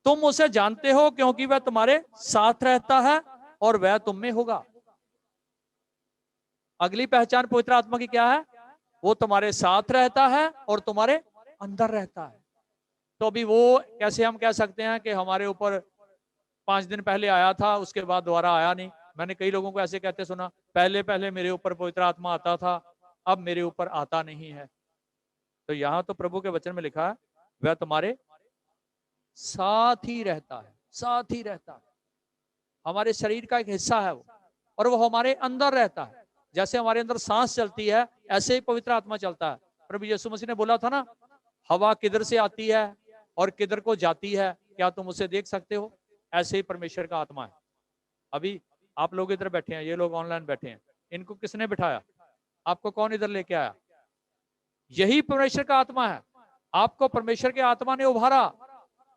A: तुम उसे जानते हो क्योंकि वह तुम्हारे साथ रहता है और वह तुम में होगा। अगली पहचान पवित्र आत्मा की क्या है? वो तुम्हारे साथ रहता है और तुम्हारे अंदर रहता है। तो अभी वो कैसे हम कह सकते हैं कि हमारे ऊपर 5 दिन पहले आया था, उसके बाद दोबारा आया नहीं। मैंने कई लोगों को ऐसे कहते सुना, पहले पहले मेरे ऊपर पवित्र आत्मा आता था, अब मेरे ऊपर आता नहीं है। तो यहाँ तो प्रभु के वचन में लिखा है, वह तुम्हारे साथ ही रहता है, साथ ही रहता है। हमारे शरीर का एक हिस्सा है वो, और वो हमारे अंदर रहता है। जैसे हमारे अंदर सांस चलती है, ऐसे ही पवित्र आत्मा चलता है। प्रभु यीशु मसीह ने बोला था ना, हवा किधर से आती है और किधर को जाती है, क्या तुम उसे देख सकते हो? ऐसे ही परमेश्वर का आत्मा है। अभी आप लोग इधर बैठे हैं, ये लोग ऑनलाइन बैठे हैं, इनको किसने बिठाया? आपको कौन इधर लेके आया? यही परमेश्वर का आत्मा है। आपको परमेश्वर के आत्मा ने उभारा,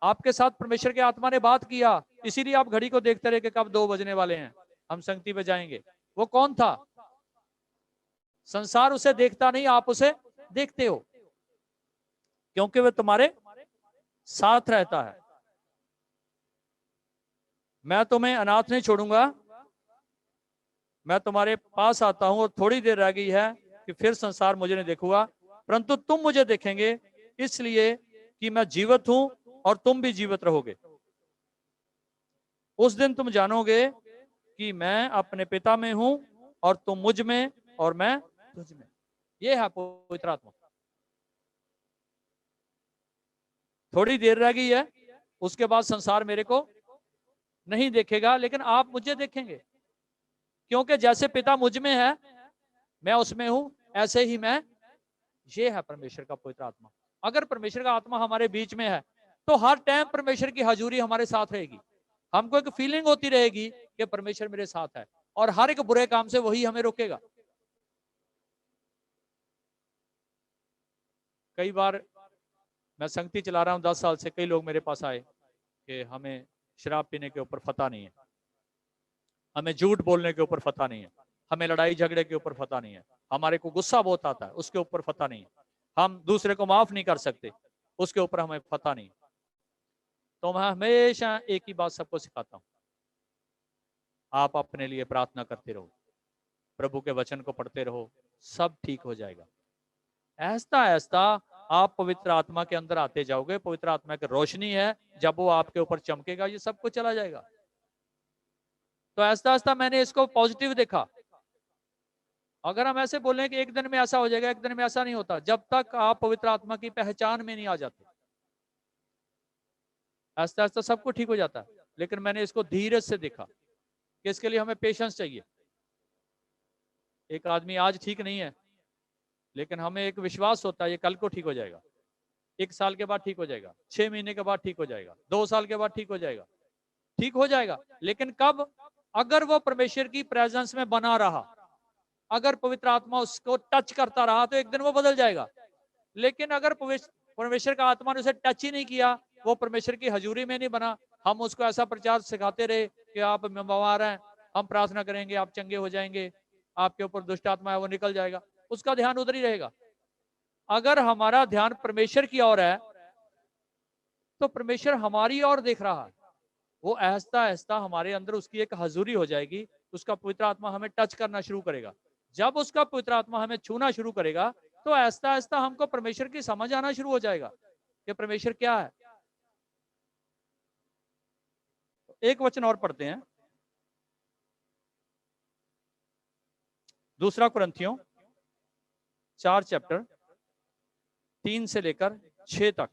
A: आपके साथ परमेश्वर के आत्मा ने बात किया, इसीलिए आप घड़ी को देखते रहे कि कब 2 बजने वाले हैं, हम संगति पे जाएंगे। वो कौन था? संसार उसे देखता नहीं, आप उसे देखते हो, क्योंकि वह तुम्हारे साथ रहता है। मैं तुम्हें अनाथ नहीं छोड़ूंगा, मैं तुम्हारे पास आता हूं, और थोड़ी देर रह गई है कि फिर संसार मुझे नहीं देखूंगा, परंतु तुम मुझे देखेंगे, इसलिए कि मैं जीवित हूं और तुम भी जीवित रहोगे। उस दिन तुम जानोगे कि मैं अपने पिता में हूं और तुम मुझ में और मैं तुझ में। यह है पवित्र आत्मा। थोड़ी देर रह गई है, उसके बाद संसार मेरे को नहीं देखेगा, लेकिन आप मुझे देखेंगे, क्योंकि जैसे पिता मुझ में है, मैं उसमें हूं, ऐसे ही मैं। ये है परमेश्वर का पवित्र आत्मा। अगर परमेश्वर का आत्मा हमारे बीच में है, तो हर टाइम परमेश्वर की हजूरी हमारे साथ रहेगी। हमको एक फीलिंग होती रहेगी कि परमेश्वर मेरे साथ है, और हर एक बुरे काम से वही हमें रोकेगा। कई बार मैं संगति चला रहा हूं 10 साल से, कई लोग मेरे पास आए कि हमें शराब पीने के ऊपर फता नहीं है, हमें झूठ बोलने के ऊपर फता नहीं है, हमें लड़ाई झगड़े के ऊपर फता नहीं है, हमारे को गुस्सा बहुत आता है, उसके ऊपर फता नहीं है, हम दूसरे को माफ नहीं कर सकते, उसके ऊपर हमें फता नहीं। तो मैं हमेशा एक ही बात सबको सिखाता हूं, आप अपने लिए प्रार्थना करते रहो, प्रभु के वचन को पढ़ते रहो, सब ठीक हो जाएगा। ऐसा ऐसा आप पवित्र आत्मा के अंदर आते जाओगे, पवित्र आत्मा की रोशनी है, जब वो आपके ऊपर चमकेगा, ये सब कुछ चला जाएगा। तो ऐसा ऐसा मैंने इसको पॉजिटिव देखा। अगर हम ऐसे बोलें कि एक दिन में ऐसा हो जाएगा, एक दिन में ऐसा नहीं होता, जब तक आप पवित्र आत्मा की पहचान में नहीं आ जाते। ऐसा ऐसा सब कुछ ठीक हो जाता है, लेकिन मैंने इसको धीरज से देखा कि इसके लिए हमें पेशेंस चाहिए। एक आदमी आज ठीक नहीं है, लेकिन हमें एक विश्वास होता है ये कल को ठीक हो जाएगा, 1 साल के बाद ठीक हो जाएगा, 6 महीने के बाद ठीक हो जाएगा, 2 साल के बाद ठीक हो जाएगा, ठीक हो जाएगा। लेकिन कब? अगर वो परमेश्वर की प्रेजेंस में बना रहा, अगर पवित्र आत्मा उसको टच करता रहा, तो एक दिन वो बदल जाएगा। लेकिन अगर परमेश्वर का आत्मा ने उसे टच ही नहीं किया, वो परमेश्वर की हजूरी में नहीं बना, हम उसको ऐसा प्रचार सिखाते रहे कि आप बीमार हैं, हम प्रार्थना करेंगे, आप चंगे हो जाएंगे, आपके ऊपर दुष्ट आत्मा है वो निकल जाएगा, उसका ध्यान उधर ही रहेगा। अगर हमारा ध्यान परमेश्वर की ओर है, तो परमेश्वर हमारी ओर देख रहा है, वो ऐसा ऐसा हमारे अंदर उसकी एक हजूरी हो जाएगी, उसका पवित्र आत्मा हमें टच करना शुरू करेगा। जब उसका पवित्र आत्मा हमें छूना शुरू करेगा, तो ऐसा ऐसा हमको परमेश्वर की समझ आना शुरू हो जाएगा कि परमेश्वर क्या है। एक वचन और पढ़ते हैं, 2 कुरिन्थियों 4 चैप्टर 3 से लेकर 6 तक।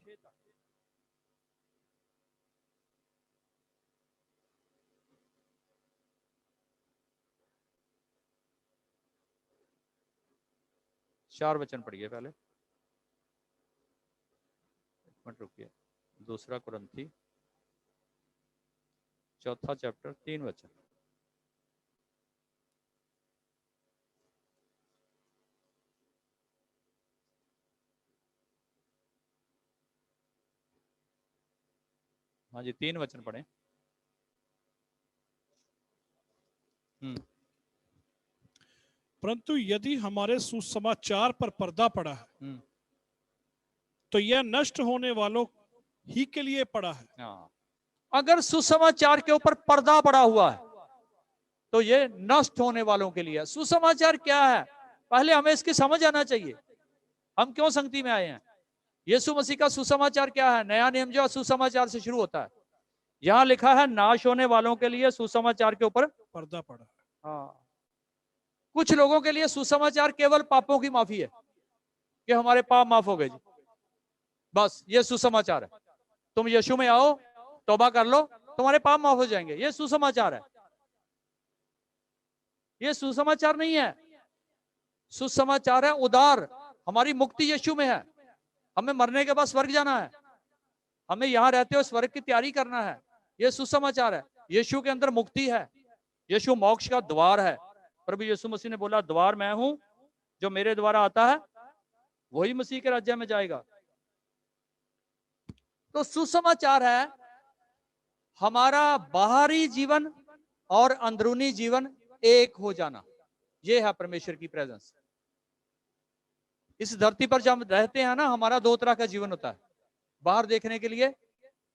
A: चार वचन पढ़िए पहले, 1 मिनट रुकिए। 2 कुरिन्थी 4 चैप्टर 3 वचन। हाँ जी, 3 वचन पढ़े।
B: परंतु यदि हमारे सुसमाचार पर पर्दा पड़ा है, तो यह नष्ट होने वालों ही के लिए पड़ा है।
A: अगर सुसमाचार के ऊपर पर्दा पड़ा हुआ है, तो ये नष्ट होने वालों के लिए। सुसमाचार क्या है? पहले हमें इसकी समझ आना चाहिए, हम क्यों संगति में आए हैं। यीशु मसीह का सुसमाचार क्या है? नया नियम जो सुसमाचार से शुरू होता है। यहां लिखा है नाश होने वालों के लिए सुसमाचार के ऊपर
B: पर्दा पड़ा है।
A: हाँ, कुछ लोगों के लिए सुसमाचार केवल पापों की माफी है कि हमारे पाप माफ हो गए जी, बस ये सुसमाचार है। तुम यीशु में आओ, तौबा कर लो, तुम्हारे पाप माफ हो जाएंगे, ये सुसमाचार है। ये सुसमाचार नहीं है। सुसमाचार है उदार, हमारी मुक्ति यीशु में है। हमें मरने के बाद स्वर्ग जाना है, हमें यहां रहते हुए स्वर्ग की तैयारी करना है। यह सुसमाचार है। यीशु के अंदर मुक्ति है। यीशु मोक्ष का द्वार है। प्रभु यीशु मसीह ने बोला द्वार मैं हूं, जो मेरे द्वारा आता है वही मसीह के राज्य में जाएगा। तो सुसमाचार है हमारा बाहरी जीवन और अंदरूनी जीवन एक हो जाना। यह है परमेश्वर की प्रेजेंस। इस धरती पर जब हम रहते हैं ना, हमारा दो तरह का जीवन होता है, बाहर देखने के लिए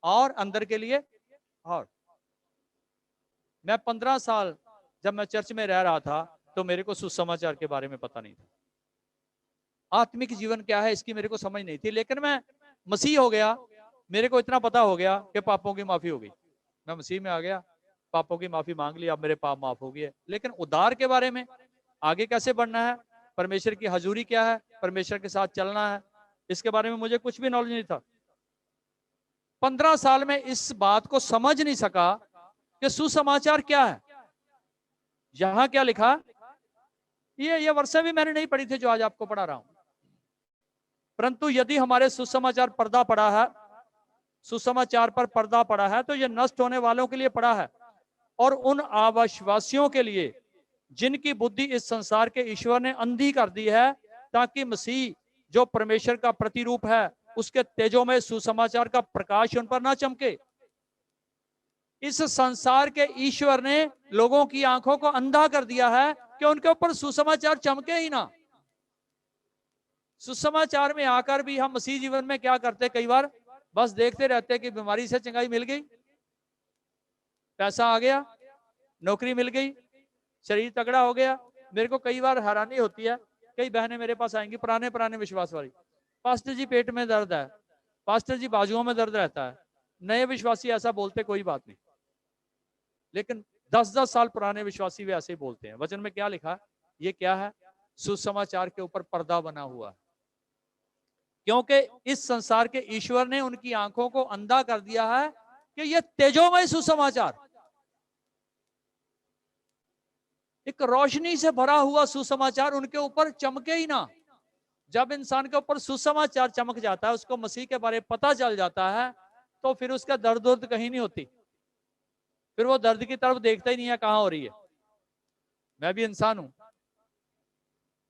A: और अंदर के लिए। और मैं 15 साल जब मैं चर्च में रह रहा था तो मेरे को सुसमाचार के बारे में पता नहीं था। आत्मिक जीवन क्या है इसकी मेरे को समझ नहीं थी। लेकिन मैं मसीह हो गया, मेरे को इतना पता हो गया कि पापों की माफी हो गई। मैं मसीह में आ गया, पापों की माफी मांग ली, अब मेरे पाप माफ हो गए। लेकिन उद्धार के बारे में आगे कैसे बढ़ना है, परमेश्वर की हजूरी क्या है, परमेश्वर के साथ चलना है, इसके बारे में मुझे कुछ भी नॉलेज नहीं था। 15 साल में इस बात को समझ नहीं सका कि सुसमाचार क्या है। यहां क्या लिखा, ये वर्षें भी मैंने नहीं पढ़ी थी जो आज आपको पढ़ा रहा हूं। परंतु यदि हमारे सुसमाचार पर्दा पड़ा है, सुसमाचार पर पर्दा पड़ा है, तो यह नष्ट होने वालों के लिए पड़ा है और उन अविश्वासियों के लिए जिनकी बुद्धि इस संसार के ईश्वर ने अंधी कर दी है, ताकि मसीह जो परमेश्वर का प्रतिरूप है उसके तेजों में सुसमाचार का प्रकाश उन पर ना चमके। इस संसार के ईश्वर ने लोगों की आंखों को अंधा कर दिया है कि उनके ऊपर सुसमाचार चमके ही ना। सुसमाचार में आकर भी हम मसीह जीवन में क्या करते, कई बार बस देखते रहते कि बीमारी से चंगाई मिल गई, पैसा आ गया, नौकरी मिल गई, शरीर तगड़ा हो गया। मेरे को कई बार हैरानी होती है, कई बहनें मेरे पास आएंगी पुराने विश्वास वाली, पास्टर जी पेट में दर्द है, पास्टर जी बाजुओं में दर्द रहता है। नए विश्वासी ऐसा बोलते कोई बात नहीं, लेकिन 10-10 साल पुराने विश्वासी भी ऐसे ही बोलते हैं। वचन में क्या लिखा, ये क्या है, सुसमाचार के ऊपर पर्दा बना हुआ है, क्योंकि इस संसार के ईश्वर ने उनकी आंखों को अंधा कर दिया है कि ये तेजोमय सुसमाचार, एक रोशनी से भरा हुआ सुसमाचार उनके ऊपर चमके ही ना। जब इंसान के ऊपर सुसमाचार चमक जाता है, उसको मसीह के बारे में पता चल जाता है, तो फिर उसका दर्द कहीं नहीं होती, फिर वो दर्द की तरफ देखता ही नहीं है कहां हो रही है। मैं भी इंसान हूं।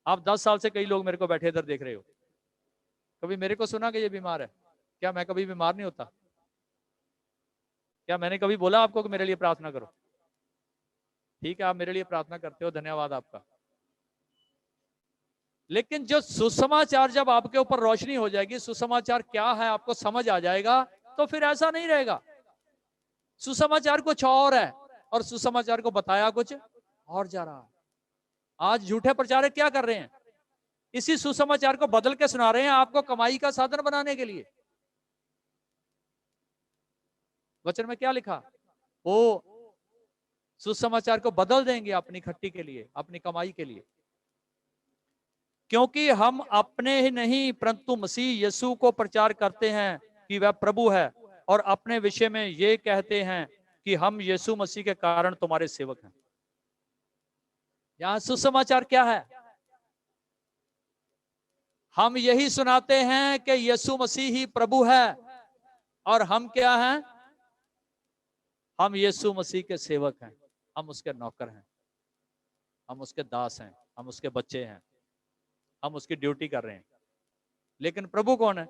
A: आप 10 साल से कई लोग मेरे को बैठे इधर देख रहे हो, कभी मेरे को सुना कि ये बीमार है? क्या मैं कभी बीमार नहीं होता? क्या मैंने कभी बोला आपको कि मेरे लिए प्रार्थना करो? ठीक है, आप मेरे लिए प्रार्थना करते हो, धन्यवाद आपका। लेकिन जो सुसमाचार जब आपके ऊपर रोशनी हो जाएगी, सुसमाचार क्या है आपको समझ आ जाएगा, तो फिर ऐसा नहीं रहेगा। सुसमाचार कुछ और है और सुसमाचार को बताया कुछ और जा रहा है। आज झूठे प्रचारक क्या कर रहे हैं, इसी सुसमाचार को बदल के सुना रहे हैं आपको कमाई का साधन बनाने के लिए। वचन में क्या लिखा, वो सुसमाचार को बदल देंगे अपनी खट्टी के लिए, अपनी कमाई के लिए। क्योंकि हम अपने ही नहीं परंतु मसीह यीशु को प्रचार करते हैं कि वह प्रभु है, और अपने विषय में ये कहते हैं कि हम यीशु मसीह के कारण तुम्हारे सेवक हैं। यहां सुसमाचार क्या है, हम यही सुनाते हैं कि यीशु मसीह ही प्रभु है, और हम क्या हैं, हम यीशु मसीह के सेवक हैं, हम उसके नौकर हैं, हम उसके दास हैं, हम उसके बच्चे हैं, हम उसकी ड्यूटी कर रहे हैं। लेकिन प्रभु कौन है?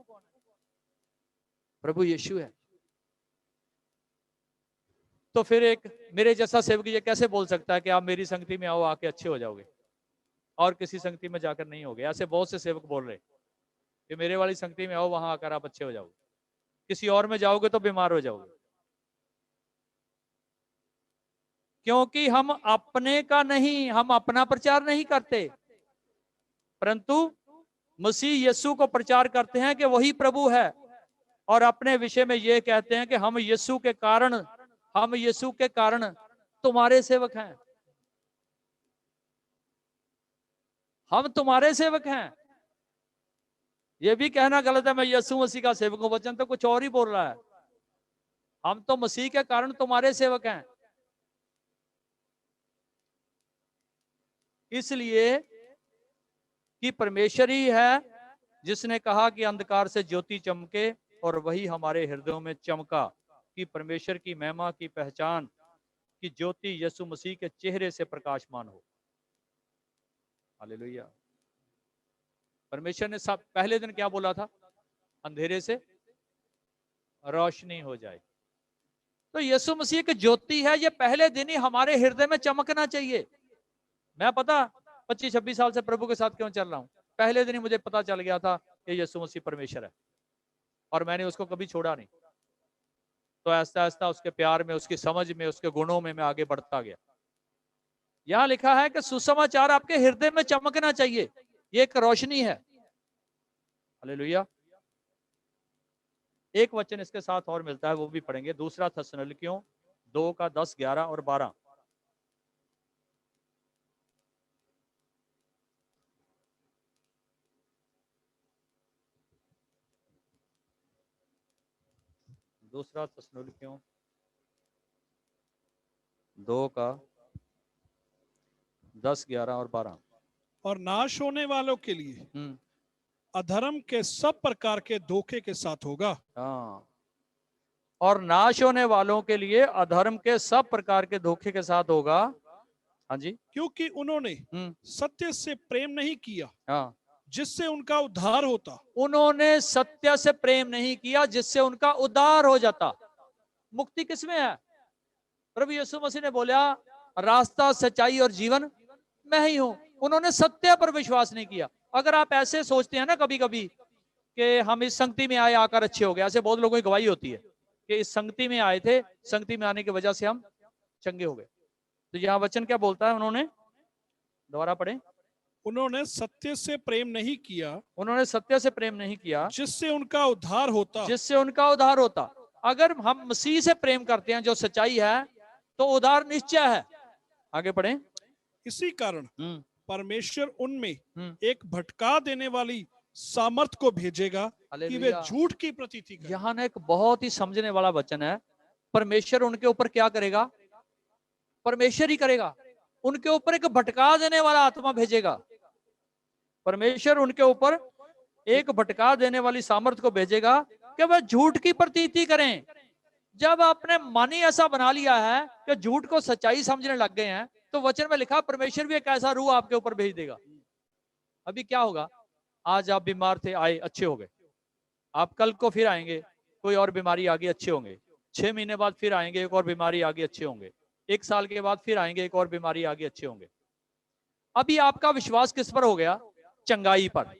A: प्रभु यीशु है। तो फिर एक मेरे जैसा सेवक ये कैसे बोल सकता है कि आप मेरी संगति में आओ, आके अच्छे हो जाओगे, और किसी संगति में जाकर नहीं होगे? ऐसे बहुत से सेवक बोल रहे कि मेरे वाली संगति में आओ, वहां आकर आप अच्छे हो जाओगे, किसी और में जाओगे तो बीमार हो जाओगे। क्योंकि हम अपने का नहीं, हम अपना प्रचार नहीं करते, परंतु मसीह यीशु को प्रचार करते हैं कि वही प्रभु है, और अपने विषय में ये कहते हैं कि हम यीशु के कारण तुम्हारे सेवक हैं, हम तुम्हारे सेवक हैं। ये भी कहना गलत है मैं यीशु मसीह का सेवक हूं, वचन तो कुछ और ही बोल रहा है। हम तो मसीह के कारण तुम्हारे सेवक हैं। इसलिए कि परमेश्वर ही है जिसने कहा कि अंधकार से ज्योति चमके, और वही हमारे हृदयों में चमका कि परमेश्वर की महिमा की पहचान की ज्योति यीशु मसीह के चेहरे से प्रकाशमान हो। हालेलुया। परमेश्वर ने सब पहले दिन क्या बोला था? अंधेरे से रोशनी हो जाए। तो यीशु मसीह की ज्योति है, ये पहले दिन ही हमारे हृदय में चमकना चाहिए। मैं पता 25-26 साल से प्रभु के साथ क्यों चल रहा हूं, पहले दिन ही मुझे पता चल गया था कि यीशु मसीह परमेश्वर है, और मैंने उसको कभी छोड़ा नहीं। तो ऐसा ऐसा उसके प्यार में, उसकी समझ में, उसके गुणों में मैं आगे बढ़ता गया। यहां लिखा है कि सुसमाचार आपके हृदय में चमकना चाहिए, ये एक रोशनी है। हालेलुया। एक वचन इसके साथ और मिलता है, वो भी पढ़ेंगे, दूसरा थिस्सलुनीकियों 2 का 10, 11 और 12। दूसरा थिस्सलुनीकियों 2 का 10, 11 और 12।
B: और नाश होने वालों के लिए अधर्म के सब प्रकार के धोखे के साथ होगा।
A: हाँ, और नाश होने वालों के लिए अधर्म के सब प्रकार के धोखे के साथ होगा। हाँ जी।
B: क्योंकि उन्होंने सत्य से प्रेम नहीं किया,
A: हाँ,
B: जिससे उनका उद्धार होता।
A: उन्होंने सत्य से प्रेम नहीं किया जिससे उनका उद्धार हो जाता। मुक्ति किसमें है? प्रभु यीशु मसीह ने बोला रास्ता, सच्चाई और जीवन मैं ही हूं। उन्होंने सत्य पर विश्वास नहीं किया। अगर आप ऐसे सोचते हैं ना कभी कभी कि हम इस संगति में आए आकर अच्छे हो गए, ऐसे बहुत लोगों की गवाही होती है कि इस संगति में आए थे, संगति में आने की वजह से हम चंगे हो गए। तो यहाँ वचन क्या बोलता है? उन्होंने, दोबारा पढ़े,
B: उन्होंने सत्य से प्रेम नहीं किया,
A: उन्होंने सत्य से प्रेम नहीं किया
B: जिससे उनका उद्धार होता।
A: जिससे उनका उद्धार होता। अगर हम मसीह से प्रेम करते हैं जो सच्चाई है, तो उद्धार निश्चय है। आगे पढ़े।
B: इसी कारण परमेश्वर उनमें एक भटका देने वाली सामर्थ को भेजेगा कि वे झूठ की प्रतीति करें।
A: यहाँ ना एक बहुत ही समझने वाला वचन है। परमेश्वर उनके ऊपर क्या करेगा? परमेश्वर ही करेगा। उनके ऊपर एक भटका देने वाला आत्मा भेजेगा। परमेश्वर उनके ऊपर एक भटका देने वाली सामर्थ को भेजेगा कि वह झूठ की प्रतीति करें। जब आपने मन ही ऐसा बना लिया है कि झूठ को सच्चाई समझने लग गए हैं, तो वचन में लिखा परमेश्वर भी एक ऐसा रूह आपके ऊपर भेज देगा। अभी क्या होगा? आज आप बीमार थे, आए, अच्छे हो गए। आप कल को फिर आएंगे, कोई और बीमारी आ गई, अच्छे होंगे। 6 महीने बाद फिर आएंगे, एक और बीमारी आ गई, अच्छे होंगे। 1 साल के बाद फिर आएंगे, एक और बीमारी आ गई, अच्छे होंगे। अभी आपका विश्वास किस पर हो गया? चंगाई पर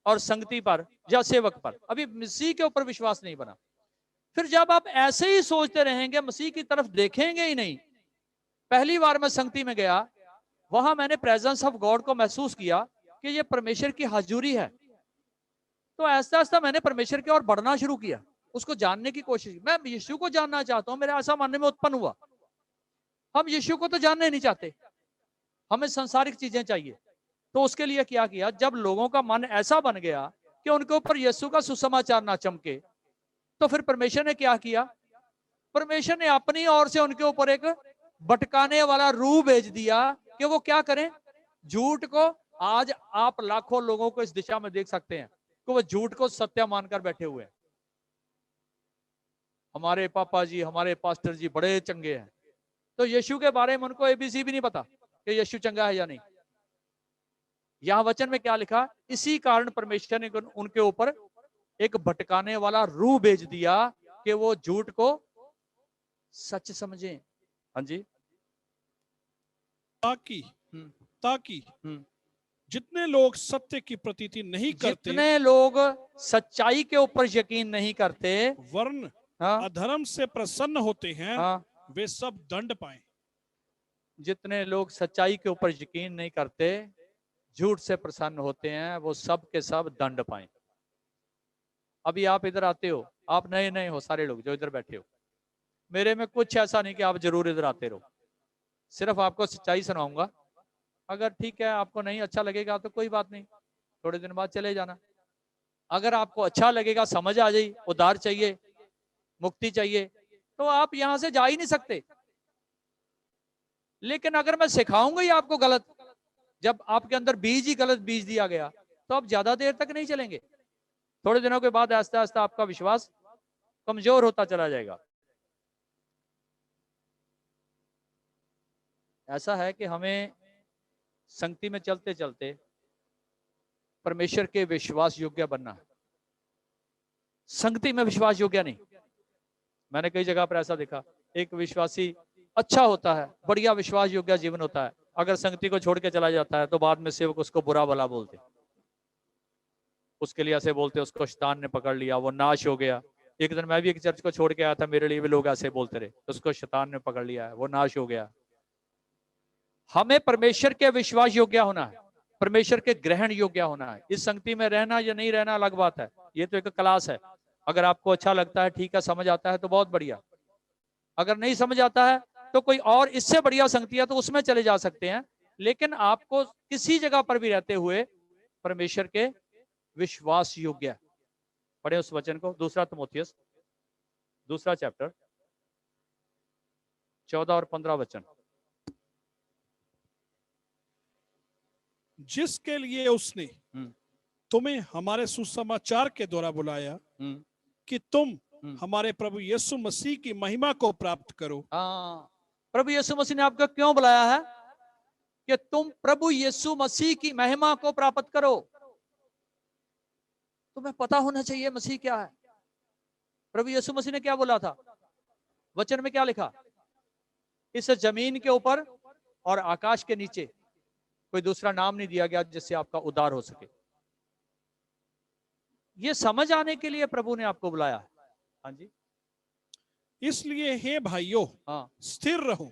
A: और संगति पर या सेवक पर। अभी मसीह के ऊपर विश्वास नहीं बना। फिर जब आप ऐसे ही सोचते रहेंगे, मसीह की तरफ देखेंगे ही नहीं। पहली बार मैं संगति में गया, वहां मैंने प्रेजेंस ऑफ गॉड को महसूस किया कि ये परमेश्वर की हाजुरी है। तो ऐसा ऐसा मैंने परमेश्वर की ओर बढ़ना शुरू किया, उसको जानने की कोशिश। मैं यीशु को जानना चाहता हूं, मेरा ऐसा मानने में उत्पन्न हुआ। हम यीशु को तो जानना ही नहीं चाहते, हमें संसारिक चीजें चाहिए। तो उसके लिए क्या किया? जब लोगों का मन ऐसा बन गया कि उनके ऊपर यीशु का सुसमाचार ना चमके, तो फिर परमेश्वर ने क्या किया? परमेश्वर ने अपनी ओर से उनके ऊपर एक भटकाने वाला रूह भेज दिया कि वो क्या करें? झूठ को। आज आप लाखों लोगों को इस दिशा में देख सकते हैं कि वो झूठ को सत्य मानकर बैठे हुए हैं। हमारे पापा जी, हमारे पास्टर जी बड़े चंगे हैं, तो यीशु के बारे में उनको एबीसी भी नहीं पता कि यीशु चंगा है या नहीं। यहां वचन में क्या लिखा? इसी कारण परमेश्वर ने उनके ऊपर एक भटकाने वाला रूह भेज दिया कि वो झूठ को सच समझें। हाँ जी।
B: ताकि जितने लोग सत्य की प्रतीति नहीं करते,
A: जितने लोग सच्चाई के ऊपर यकीन नहीं करते,
B: वरन अधर्म से प्रसन्न होते हैं, वे सब दंड पाएं।
A: जितने लोग सच्चाई के ऊपर यकीन नहीं करते, झूठ से प्रसन्न होते हैं वो सब के सब दंड पाएं। अभी आप इधर आते हो, आप नए नए हो, सारे लोग जो इधर बैठे हो, मेरे में कुछ ऐसा नहीं कि आप जरूर इधर आते रहो, सिर्फ आपको सच्चाई सुनाऊंगा। अगर ठीक है आपको नहीं अच्छा लगेगा तो कोई बात नहीं, थोड़े दिन बाद चले जाना। अगर आपको अच्छा लगेगा, समझ आ जाए, उद्धार चाहिए, मुक्ति चाहिए, तो आप यहां से जा ही नहीं सकते। लेकिन अगर मैं सिखाऊंगा ही आपको गलत, जब आपके अंदर बीज ही गलत बीज दिया गया, तो आप ज्यादा देर तक नहीं चलेंगे। थोड़े दिनों के बाद आस्ते आस्ते आपका विश्वास कमजोर होता चला जाएगा। ऐसा है कि हमें संगति में चलते चलते परमेश्वर के विश्वास योग्य बनना है, संगति में विश्वास योग्य नहीं। मैंने कई जगह पर ऐसा देखा, एक विश्वासी अच्छा होता है, बढ़िया विश्वास योग्य जीवन होता है, अगर संगति को छोड़ के चला जाता है तो बाद में सेवक उसको बुरा भला बोलते, उसके लिए ऐसे बोलते उसको शैतान ने पकड़ लिया, वो नाश हो गया। एक दिन मैं भी एक चर्च को छोड़ के आया था, मेरे लिए भी लोग ऐसे बोलते रहे, उसको शैतान ने पकड़ लिया है, वो नाश हो गया। हमें परमेश्वर के विश्वास योग्य होना है, परमेश्वर के ग्रहण योग्य होना है। इस संगति में रहना या नहीं रहना अलग बात है, ये तो एक क्लास है। अगर आपको अच्छा लगता है, ठीक है, समझ आता है तो बहुत बढ़िया। अगर नहीं समझ आता है तो कोई और इससे बढ़िया संगति है तो उसमें चले जा सकते हैं। लेकिन आपको किसी जगह पर भी रहते हुए परमेश्वर के विश्वास योग्य। पढ़े उस वचन को, दूसरा तिमोथियस दूसरा चैप्टर 14 और 15 वचन।
B: जिसके लिए उसने तुम्हें हमारे सुसमाचार के द्वारा बुलाया कि तुम हमारे प्रभु यीशु मसीह की महिमा को प्राप्त करो।
A: प्रभु यीशु मसीह ने आपको क्यों बुलाया है? कि तुम प्रभु यीशु मसीह की महिमा को प्राप्त करो। तुम्हें पता होना चाहिए मसीह क्या है। प्रभु यीशु मसीह ने क्या बोला था? वचन में क्या लिखा? इस जमीन के ऊपर और आकाश के नीचे कोई दूसरा नाम नहीं दिया गया जिससे आपका उद्धार हो सके। ये समझ आने के लिए प्रभु ने आपको बुलाया है। हाँ जी।
B: इसलिए हे भाइयों,
A: हाँ,
B: स्थिर रहो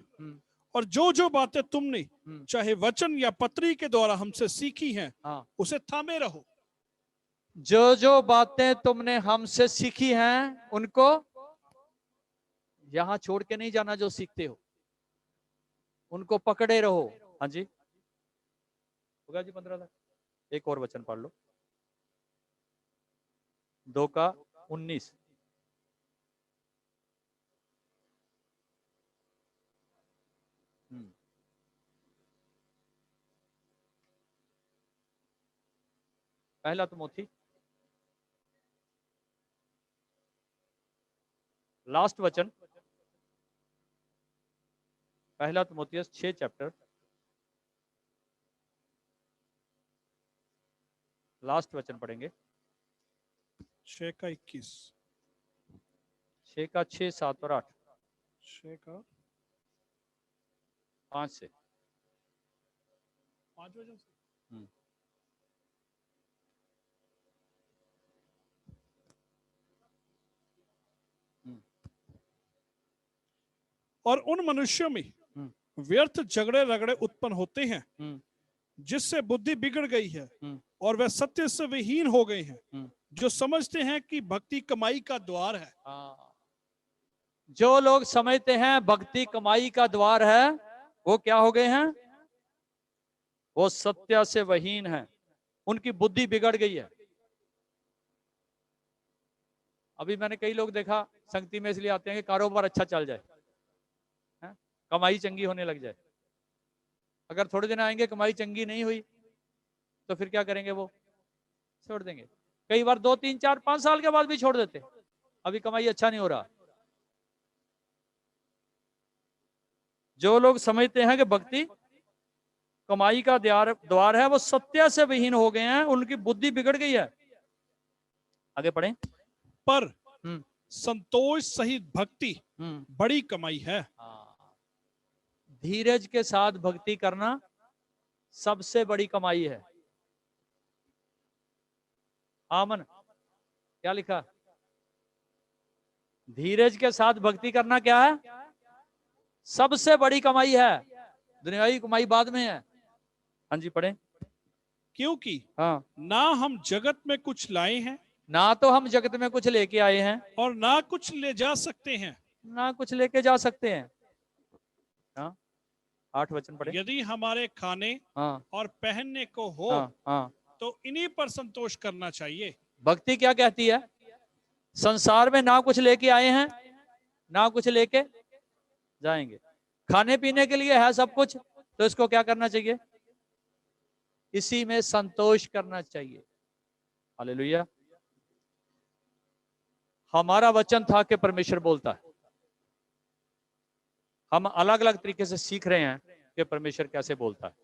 B: और जो जो बातें तुमने चाहे वचन या पत्री के द्वारा हमसे सीखी हैं,
A: हाँ,
B: उसे थामे रहो।
A: जो जो बातें तुमने हमसे सीखी हैं उनको यहां छोड़ के नहीं जाना। जो सीखते हो उनको पकड़े रहो। हाँ जी, होगा जी 15 तक। एक और वचन पढ़ लो, 2:19। पहला तिमोथी लास्ट वचन, पहला तिमोथियस 6 चैप्टर लास्ट वचन पढ़ेंगे।
B: 6 का 21,
A: 6 का 6, 7 और 8।
B: 6 का
A: 5 से
B: 5 वचन से। और उन मनुष्यों में व्यर्थ झगड़े रगड़े उत्पन्न होते हैं जिससे बुद्धि बिगड़ गई है और वे सत्य से विहीन हो गए हैं, जो समझते हैं कि भक्ति कमाई का द्वार है। जो लोग समझते हैं भक्ति कमाई का द्वार है, वो क्या हो गए हैं? वो सत्य से विहीन है, उनकी बुद्धि बिगड़ गई है। अभी मैंने कई लोग देखा संगति में इसलिए आते हैं कि कारोबार अच्छा चल जाए, कमाई चंगी होने लग जाए। अगर थोड़े दिन आएंगे कमाई चंगी नहीं हुई तो फिर क्या करेंगे? वो छोड़ देंगे। कई बार 2, 3, 4, 5 साल के बाद भी छोड़ देते, अभी कमाई अच्छा नहीं हो रहा। जो लोग समझते हैं कि भक्ति कमाई का द्वार है, वो सत्य से विहीन हो गए हैं, उनकी बुद्धि बिगड़ गई है। आगे पढ़ें। पर संतोष सहित भक्ति बड़ी कमाई है। धीरज के साथ भक्ति करना सबसे बड़ी कमाई है। आमन, क्या लिखा? धीरज के साथ भक्ति करना क्या है? सबसे बड़ी कमाई है। दुनियावी कमाई बाद में है। हाँ जी पढ़ें। क्योंकि
A: हाँ,
B: ना हम जगत में कुछ लाए हैं
A: ना तो हम जगत में कुछ लेके आए हैं,
B: और ना कुछ ले जा सकते हैं।
A: ना कुछ लेके जा सकते हैं। हाँ, 8 वचन पढ़े।
B: यदि हमारे खाने
A: हाँ,
B: और पहनने को हो
A: हाँ, हाँ।
B: तो इन्हीं पर संतोष करना चाहिए।
A: भक्ति क्या कहती है? संसार में ना कुछ लेके आए हैं, ना कुछ लेके जाएंगे। खाने पीने के लिए है सब कुछ, तो इसको क्या करना चाहिए? इसी में संतोष करना चाहिए। हालेलुया। हमारा वचन था कि परमेश्वर बोलता है। हम अलग अलग तरीके से सीख रहे हैं कि परमेश्वर कैसे बोलता है।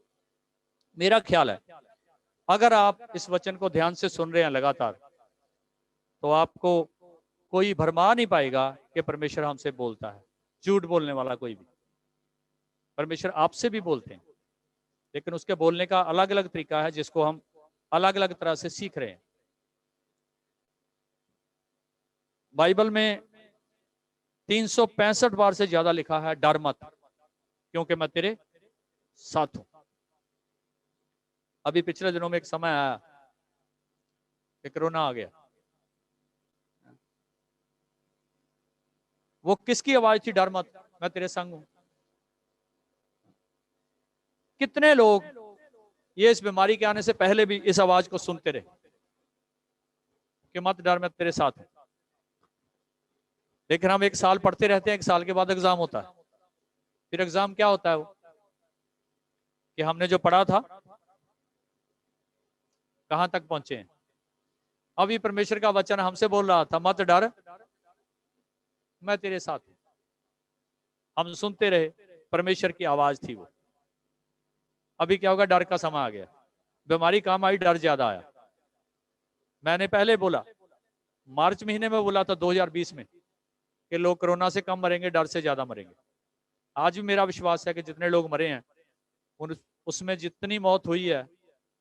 A: मेरा ख्याल है अगर आप इस वचन को ध्यान से सुन रहे हैं लगातार, तो आपको कोई भरमा नहीं पाएगा कि परमेश्वर हमसे बोलता है। झूठ बोलने वाला कोई भी। परमेश्वर आपसे भी बोलते हैं, लेकिन उसके बोलने का अलग अलग तरीका है जिसको हम अलग अलग तरह से सीख रहे हैं। बाइबल में 365 बार से ज्यादा लिखा है डर मत, क्योंकि मैं तेरे साथ हूं। अभी पिछले दिनों में एक समय आया कि कोरोना आ गया। वो किसकी आवाज थी? डर मत, मैं तेरे संग हूं। कितने लोग ये इस बीमारी के आने से पहले भी इस आवाज को सुनते रहे कि मत डर, मैं तेरे साथ हूं। लेकिन हम 1 साल पढ़ते रहते हैं, 1 साल के बाद एग्जाम होता है। फिर एग्जाम क्या होता है? वो कि हमने जो पढ़ा था कहां तक पहुंचे हैं। अभी परमेश्वर का वचन हमसे बोल रहा था, मत डर, मैं तेरे साथ हूं। हम सुनते रहे, परमेश्वर की आवाज थी वो। अभी क्या होगा? डर का समय आ गया। बीमारी कम आई, डर ज्यादा आया। मैंने पहले बोला, मार्च महीने में बोला था 2020 में कि लोग कोरोना से कम मरेंगे, डर से ज्यादा मरेंगे। आज भी मेरा विश्वास है कि जितने लोग मरे हैं उसमें जितनी मौत हुई है,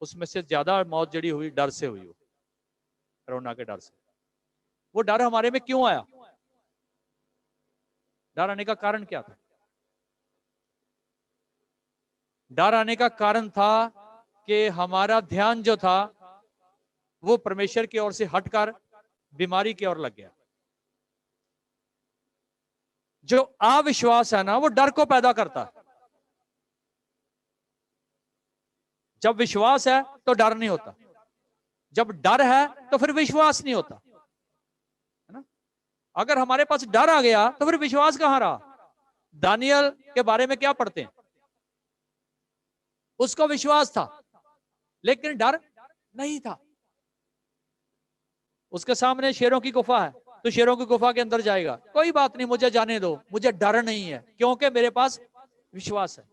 A: उसमें से ज्यादा मौत जड़ी हुई डर से हुई हो, कोरोना के डर से। वो डर हमारे में क्यों आया? डर आने का कारण क्या था? डर आने का कारण था कि हमारा ध्यान जो था वो परमेश्वर की ओर से हटकर बीमारी की ओर लग गया। जो अविश्वास है ना, वो डर को पैदा करता है। जब विश्वास है तो डर नहीं होता, जब डर है तो फिर विश्वास नहीं होता, है ना? अगर हमारे पास डर आ गया तो फिर विश्वास कहां रहा? दानियल के बारे में क्या पढ़ते हैं? उसको विश्वास था लेकिन डर नहीं था। उसके सामने शेरों की गुफा है, तो शेरों की गुफा के अंदर जाएगा, कोई बात नहीं, मुझे जाने दो, मुझे डर नहीं है, क्योंकि मेरे पास विश्वास है।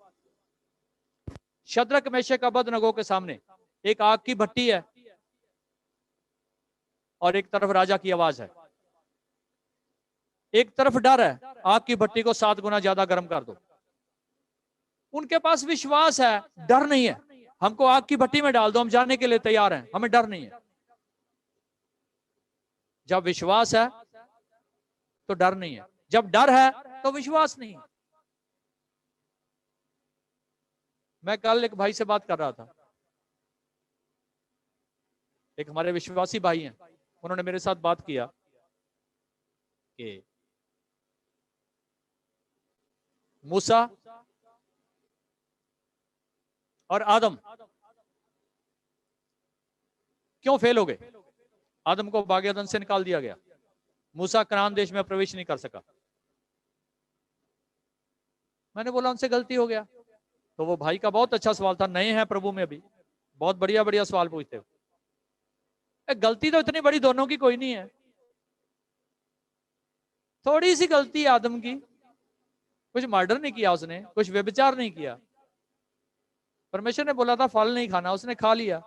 A: शद्रक मेशक अबेदनगो के सामने एक आग की भट्टी है और एक तरफ राजा की आवाज है। एक तरफ डर है, आग की भट्टी को 7 गुना ज्यादा गर्म कर दो। उनके पास विश्वास है, डर नहीं है। हमको आग की भट्टी में डाल दो, हम जाने के लिए तैयार हैं, हमें डर नहीं है। जब विश्वास है तो डर नहीं है, जब डर है तो विश्वास नहीं है। मैं कल एक भाई से बात कर रहा था, एक हमारे विश्वासी भाई हैं, उन्होंने मेरे साथ बात किया कि मूसा और आदम क्यों फेल हो गए? आदम को बाग अदन से निकाल दिया गया, मूसा कनान देश में प्रवेश नहीं कर सका। मैंने बोला उनसे गलती हो गया। तो वो भाई का बहुत अच्छा सवाल था, नए हैं प्रभु में अभी, बहुत बढ़िया बढ़िया सवाल पूछते हो। गलती तो इतनी बड़ी दोनों की कोई नहीं है, थोड़ी सी गलती है आदम की, कुछ मर्डर नहीं किया उसने, कुछ व्यभिचार नहीं किया। परमेश्वर ने बोला था फल नहीं खाना, उसने खा लिया,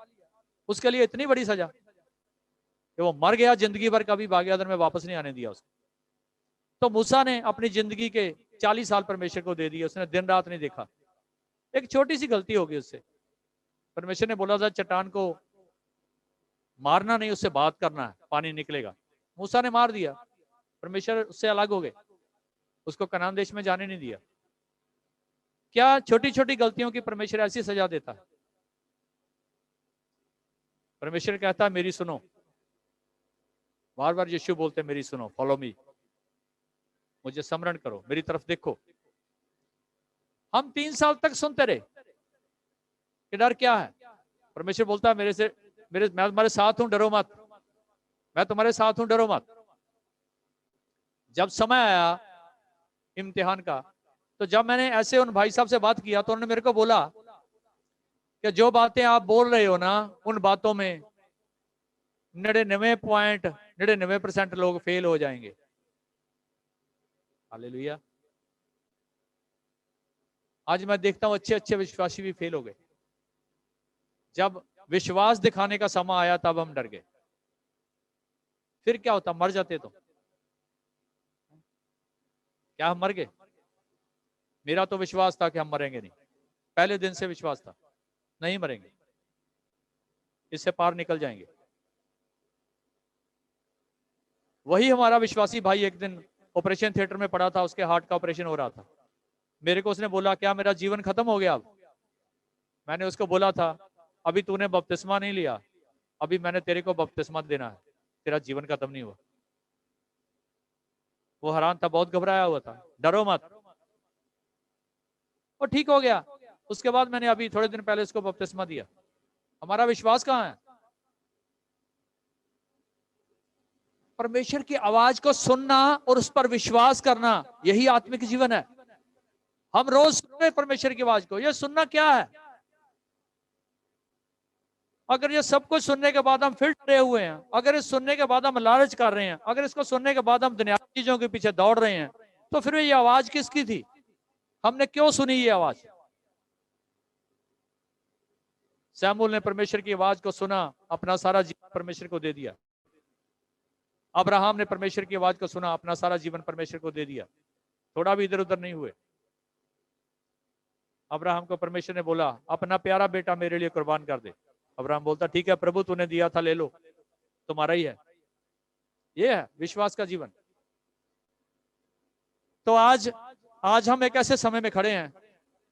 A: उसके लिए इतनी बड़ी सजा कि वो मर गया, जिंदगी भर कभी बाग अदन में वापस नहीं आने दिया उसको। तो मूसा ने अपनी जिंदगी के 40 साल परमेश्वर को दे दिए, उसने दिन रात नहीं देखा। एक छोटी सी गलती होगी उससे, परमेश्वर ने बोला था चट्टान को मारना नहीं, उससे बात करना है, पानी निकलेगा। मूसा ने मार दिया, परमेश्वर उससे अलग हो गए, उसको कनान देश में जाने नहीं दिया। क्या छोटी छोटी गलतियों की परमेश्वर ऐसी सजा देता है? परमेश्वर कहता है मेरी सुनो, बार बार यीशु बोलते मेरी सुनो, फॉलो मी, मुझे स्मरण करो, मेरी तरफ देखो। हम 3 साल तक सुनते रहे कि डर क्या है। परमेश्वर बोलता है मैं तुम्हारे साथ हूं, डरो मत, मैं तुम्हारे साथ हूं, डरो मत। जब समय आया इम्तिहान का, तो जब मैंने ऐसे उन भाई साहब से बात किया तो उन्होंने मेरे को बोला कि जो बातें आप बोल रहे हो ना, उन बातों में 99.99% लोग फेल हो जाएंगे। हालेलुया। आज मैं देखता हूं अच्छे अच्छे विश्वासी भी फेल हो गए। जब विश्वास दिखाने का समय आया तब हम डर गए। फिर क्या होता, मर जाते तो क्या हम मर गए? मेरा तो विश्वास था कि हम मरेंगे नहीं, पहले दिन से विश्वास था नहीं मरेंगे, इससे पार निकल जाएंगे। वही हमारा विश्वासी भाई एक दिन ऑपरेशन थिएटर में पड़ा था, उसके हार्ट का ऑपरेशन हो रहा था। मेरे को उसने बोला क्या मेरा जीवन खत्म हो गया अब? मैंने उसको बोला था अभी तूने बपतिस्मा नहीं लिया, अभी मैंने तेरे को बपतिस्मा देना है, तेरा जीवन खत्म नहीं हुआ। वो हैरान था, बहुत घबराया हुआ था। डरो मत, वो ठीक हो गया। उसके बाद मैंने अभी थोड़े दिन पहले उसको बपतिस्मा दिया। हमारा विश्वास कहाँ है? परमेश्वर की आवाज को सुनना और उस पर विश्वास करना, यही आत्मिक जीवन है। हम रोज सुन रहे परमेश्वर की आवाज को, यह सुनना क्या है? अगर ये सब कुछ सुनने के बाद हम फिर डरे हुए हैं, अगर इस सुनने के बाद हम लालच कर रहे हैं, अगर इसको सुनने के बाद हम दुनियावी चीजों के पीछे दौड़ रहे हैं, तो फिर ये आवाज किसकी थी? हमने क्यों सुनी ये आवाज? सैमुअल ने परमेश्वर की आवाज को सुना, अपना सारा जीवन परमेश्वर को दे दिया। अब्राहम ने परमेश्वर की आवाज को सुना, अपना सारा जीवन परमेश्वर को दे दिया, थोड़ा भी इधर उधर नहीं हुए। अब्राहम को परमेश्वर ने बोला अपना प्यारा बेटा मेरे लिए कुर्बान कर दे। अब्राहम बोलता ठीक है प्रभु, तूने दिया था ले लो, तुम्हारा ही है। ये है विश्वास का जीवन। तो आज हम एक ऐसे समय में खड़े हैं,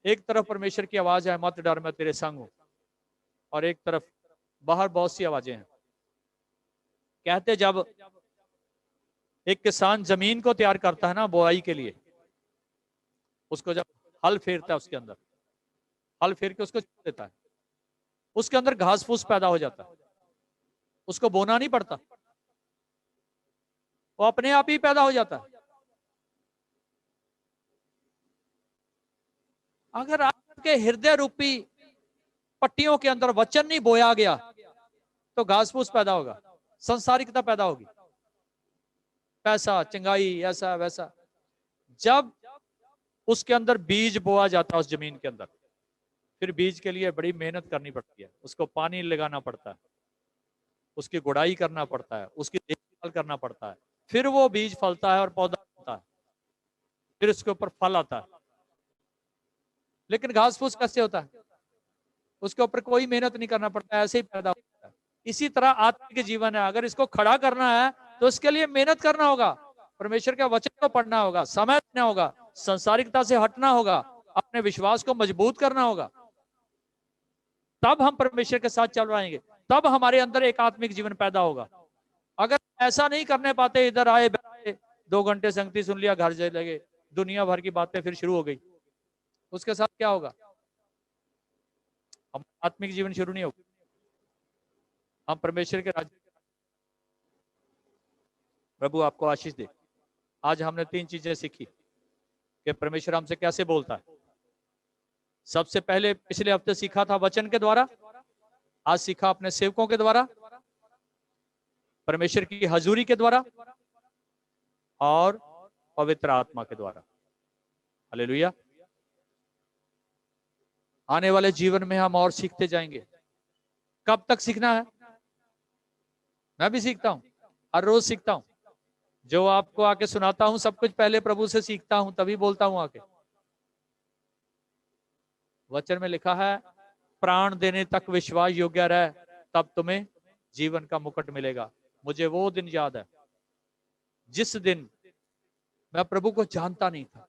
A: एक तरफ परमेश्वर की आवाज है मत डर मैं तेरे संग हूं, और एक तरफ बाहर बहुत सी आवाजें हैं। कहते जब एक किसान जमीन को तैयार करता है ना बोआई के लिए, उसको जब हल फेरता है, उसके अंदर हल फेर के उसको छोड़ देता है, उसके अंदर घास फूस पैदा हो जाता है, उसको बोना नहीं पड़ता, वो अपने आप ही पैदा हो जाता है। अगर आपके हृदय रूपी पट्टियों के अंदर वचन नहीं बोया गया तो घास फूस पैदा होगा, संसारिकता पैदा होगी, पैसा चंगाई ऐसा वैसा। जब उसके अंदर बीज बोया जाता है उस जमीन के अंदर, फिर बीज के लिए बड़ी मेहनत करनी पड़ती है, उसको पानी लगाना पड़ता है, उसकी गुड़ाई करना पड़ता है, उसकी देखभाल करना पड़ता है, फिर वो बीज फलता है और पौधा होता है, फिर उसके ऊपर फल आता है। लेकिन घास फूस कैसे होता है? उसके ऊपर कोई मेहनत नहीं करना पड़ता, ऐसे ही पैदा होता है। इसी तरह आत्मिक जीवन है, अगर इसको खड़ा करना है तो इसके लिए मेहनत करना होगा, परमेश्वर के वचन को पढ़ना होगा, समय देना होगा, संसारिकता से हटना होगा, अपने विश्वास को मजबूत करना होगा, तब हम परमेश्वर के साथ चल पाएंगे, तब हमारे अंदर एक आत्मिक जीवन पैदा होगा। अगर ऐसा नहीं करने पाते, इधर आए 2 घंटे संगति सुन लिया, घर चले गए, दुनिया भर की बातें फिर शुरू हो गई, उसके साथ क्या होगा? हम आत्मिक जीवन शुरू नहीं होगा। हम परमेश्वर के राज्य। प्रभु आपको आशीष दे। आज हमने 3 चीजें सीखी कि परमेश्वर हमसे कैसे बोलता है। सबसे पहले पिछले हफ्ते सीखा था वचन के द्वारा, आज सीखा अपने सेवकों के द्वारा, परमेश्वर की हजूरी के द्वारा और पवित्र आत्मा के द्वारा। हालेलुया। आने वाले जीवन में हम और सीखते जाएंगे। कब तक सीखना है? मैं भी सीखता हूं, हर रोज सीखता हूं। जो आपको आके सुनाता हूं सब कुछ पहले प्रभु से सीखता हूं, तभी बोलता हूं आके। वचन में लिखा है प्राण देने तक विश्वास योग्य रहे, तब तुम्हें जीवन का मुकुट मिलेगा। मुझे वो दिन याद है जिस दिन मैं प्रभु को जानता नहीं था,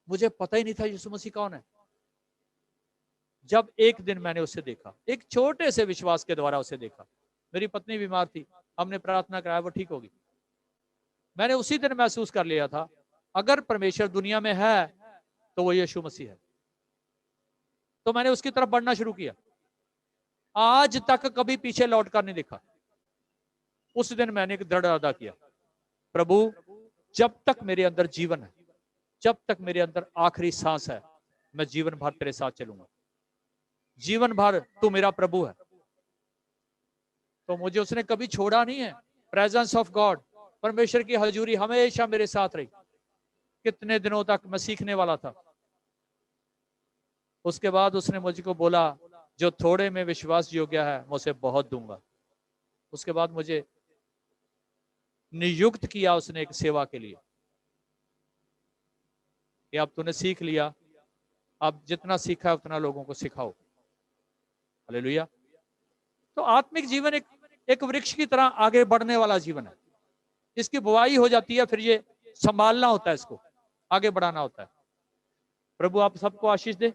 A: मुझे पता ही नहीं था यीशु मसीह कौन है। जब एक दिन मैंने उसे देखा, एक छोटे से विश्वास के द्वारा उसे देखा, मेरी पत्नी बीमार थी, हमने प्रार्थना कराया, वो ठीक होगी। मैंने उसी दिन महसूस कर लिया था, अगर परमेश्वर दुनिया में है तो वो यीशु मसीह है। तो मैंने उसकी तरफ बढ़ना शुरू किया, आज तक कभी पीछे लौट कर नहीं देखा। उस दिन मैंने एक दृढ़ इरादा किया, प्रभु जब तक मेरे अंदर जीवन है, जब तक मेरे अंदर आखिरी सांस है, मैं जीवन भर तेरे साथ चलूंगा, जीवन भर तू मेरा प्रभु है। तो मुझे उसने कभी छोड़ा नहीं है। प्रेजेंस ऑफ गॉड, परमेश्वर की हजूरी हमेशा मेरे साथ रही। कितने दिनों तक मैं सीखने वाला था। उसके बाद उसने मुझको बोला, जो थोड़े में विश्वास योग्य है मैं उसे बहुत दूंगा। उसके बाद मुझे नियुक्त किया उसने एक सेवा के लिए, कि अब तूने सीख लिया, अब जितना सीखा है उतना लोगों को सिखाओ। हालेलुया। तो आत्मिक जीवन एक वृक्ष की तरह आगे बढ़ने वाला जीवन है। इसकी बुआई हो जाती है, फिर ये संभालना होता है, इसको आगे बढ़ाना होता है। प्रभु आप सबको आशीष दे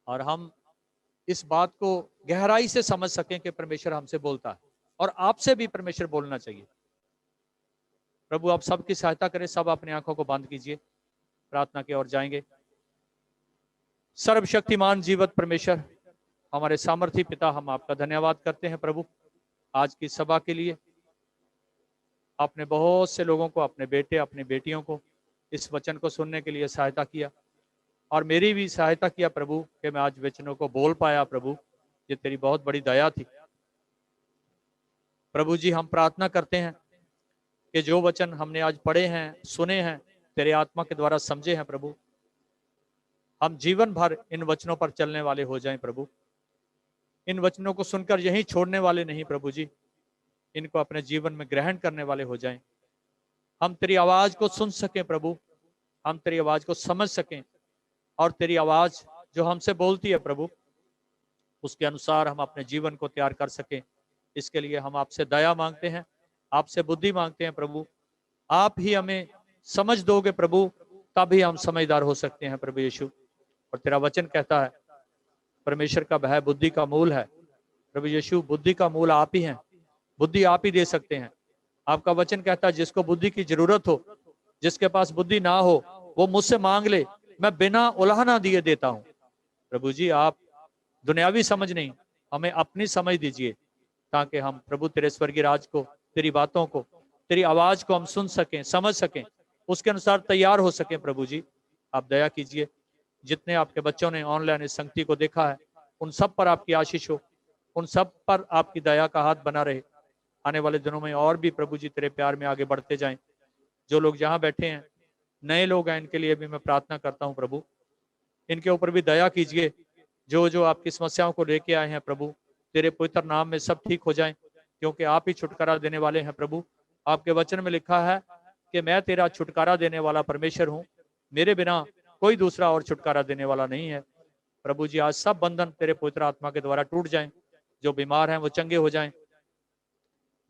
A: और हम इस बात को गहराई से समझ सकें कि परमेश्वर हमसे बोलता है और आपसे भी परमेश्वर बोलना चाहिए। प्रभु आप सबकी सहायता करें। सब अपनी आंखों को बंद कीजिए, प्रार्थना की ओर जाएंगे। सर्वशक्तिमान जीवत परमेश्वर, हमारे सामर्थी पिता, हम आपका धन्यवाद करते हैं प्रभु आज की सभा के लिए। आपने बहुत से लोगों को, अपने बेटे अपनी बेटियों को इस वचन को सुनने के लिए सहायता किया और मेरी भी सहायता किया प्रभु कि मैं आज वचनों को बोल पाया। प्रभु ये तेरी बहुत बड़ी दया थी। प्रभु जी हम प्रार्थना करते हैं कि जो वचन हमने आज पढ़े हैं, सुने हैं, तेरे आत्मा के द्वारा समझे हैं प्रभु, हम जीवन भर इन वचनों पर चलने वाले हो जाएं प्रभु। इन वचनों को सुनकर यहीं छोड़ने वाले नहीं प्रभु जी, इनको अपने जीवन में ग्रहण करने वाले हो जाएं। हम तेरी आवाज को सुन सकें प्रभु, हम तेरी आवाज को समझ सकें और तेरी आवाज जो हमसे बोलती है प्रभु उसके अनुसार हम अपने जीवन को तैयार कर सकें। इसके लिए हम आपसे दया मांगते हैं, आपसे बुद्धि मांगते हैं प्रभु। आप ही हमें समझ दोगे प्रभु, तभी हम समझदार हो सकते हैं प्रभु यीशु। और तेरा वचन कहता है परमेश्वर का भय बुद्धि का मूल है। प्रभु यीशु बुद्धि का मूल आप ही हैं, बुद्धि आप ही दे सकते हैं। आपका वचन कहता है जिसको बुद्धि की जरूरत हो, जिसके पास बुद्धि ना हो, वो मुझसे मांग ले, मैं बिना उलाहना दिए देता हूं। प्रभु जी आप दुनियावी समझ नहीं, हमें अपनी समझ दीजिए ताकि हम प्रभु तेरे स्वर्गीय राज को, तेरी बातों को, तेरी आवाज को हम सुन सकें, समझ सकें, उसके अनुसार तैयार हो सकें। प्रभु जी आप दया कीजिए। जितने आपके बच्चों ने ऑनलाइन इस संगति को देखा है उन सब पर आपकी आशीष हो, उन सब पर आपकी दया का हाथ बना रहे। आने वाले दिनों में और भी प्रभु जी तेरे प्यार में आगे बढ़ते जाएं। जो लोग यहाँ बैठे हैं, नए लोग हैं, इनके लिए भी मैं प्रार्थना करता हूँ प्रभु, इनके ऊपर भी दया कीजिए। जो जो आपकी समस्याओं को लेके आए हैं प्रभु, तेरे पवित्र नाम में सब ठीक हो जाएं, क्योंकि आप ही छुटकारा देने वाले हैं प्रभु। आपके वचन में लिखा है कि मैं तेरा छुटकारा देने वाला परमेश्वर हूँ, मेरे बिना कोई दूसरा और छुटकारा देने वाला नहीं है। प्रभु जी आज सब बंधन तेरे पवित्र आत्मा के द्वारा टूट जाएं। जो बीमार हैं वो चंगे हो जाएं,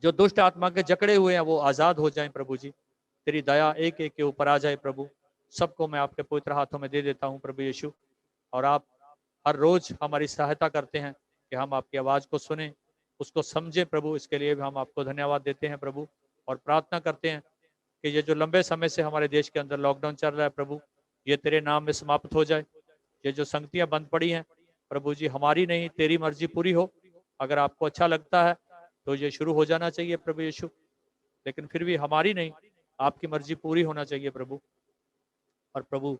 A: जो दुष्ट आत्मा के जकड़े हुए हैं वो आजाद हो जाएं। प्रभु जी तेरी दया एक एक के ऊपर आ जाए प्रभु। सबको मैं आपके पवित्र हाथों में दे देता हूँ प्रभु यीशु। और आप हर रोज हमारी सहायता करते हैं कि हम आपकी आवाज को सुने, उसको समझे प्रभु। इसके लिए भी हम आपको धन्यवाद देते हैं प्रभु और प्रार्थना करते हैं कि ये जो लंबे समय से हमारे देश के अंदर लॉकडाउन चल रहा है प्रभु, ये तेरे नाम में समाप्त हो जाए। ये जो संगतियां बंद पड़ी हैं प्रभु जी, हमारी नहीं तेरी मर्जी पूरी हो। अगर आपको अच्छा लगता है तो ये शुरू हो जाना चाहिए प्रभु यीशु, लेकिन फिर भी हमारी नहीं, आपकी मर्जी पूरी होना चाहिए प्रभु। और प्रभु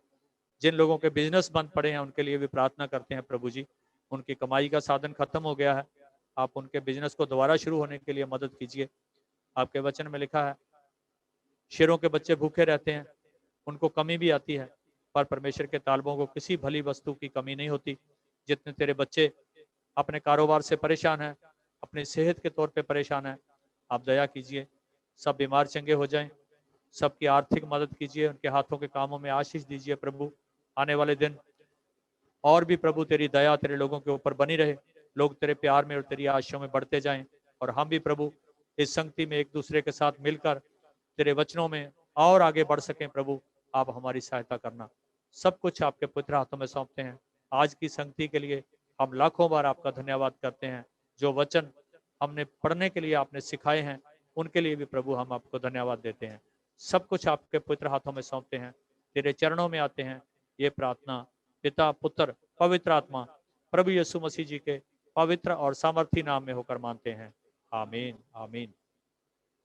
A: जिन लोगों के बिजनेस बंद पड़े हैं उनके लिए भी प्रार्थना करते हैं प्रभु जी। उनकी कमाई का साधन खत्म हो गया है, आप उनके बिजनेस को दोबारा शुरू होने के लिए मदद कीजिए। आपके वचन में लिखा है शेरों के बच्चे भूखे रहते हैं, उनको कमी भी आती है, पर परमेश्वर के तालबों को किसी भली वस्तु की कमी नहीं होती। जितने तेरे बच्चे अपने कारोबार से परेशान हैं, अपनी सेहत के तौर पे परेशान हैं, आप दया कीजिए, सब बीमार चंगे हो जाएं, सबकी आर्थिक मदद कीजिए, उनके हाथों के कामों में आशीष दीजिए प्रभु। आने वाले दिन और भी प्रभु तेरी दया तेरे लोगों के ऊपर बनी रहे, लोग तेरे प्यार में और तेरी आशीषों में बढ़ते जाएं। और हम भी प्रभु इस संगति में एक दूसरे के साथ मिलकर तेरे वचनों में और आगे बढ़ सकें प्रभु। आप हमारी सहायता करना। सब कुछ आपके पुत्र हाथों में सौंपते हैं। आज की संगति के लिए हम लाखों बार आपका धन्यवाद करते हैं। जो वचन हमने पढ़ने के लिए आपने सिखाए हैं, उनके लिए भी प्रभु हम आपको धन्यवाद देते हैं। सब कुछ आपके पवित्र हाथों में सौंपते हैं, तेरे चरणों में आते हैं। ये प्रार्थना पिता, पुत्र, पवित्र आत्मा, प्रभु यीशु मसीह जी के पवित्र और सामर्थी नाम में होकर मानते हैं। आमीन, आमीन,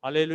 A: हालेलुया।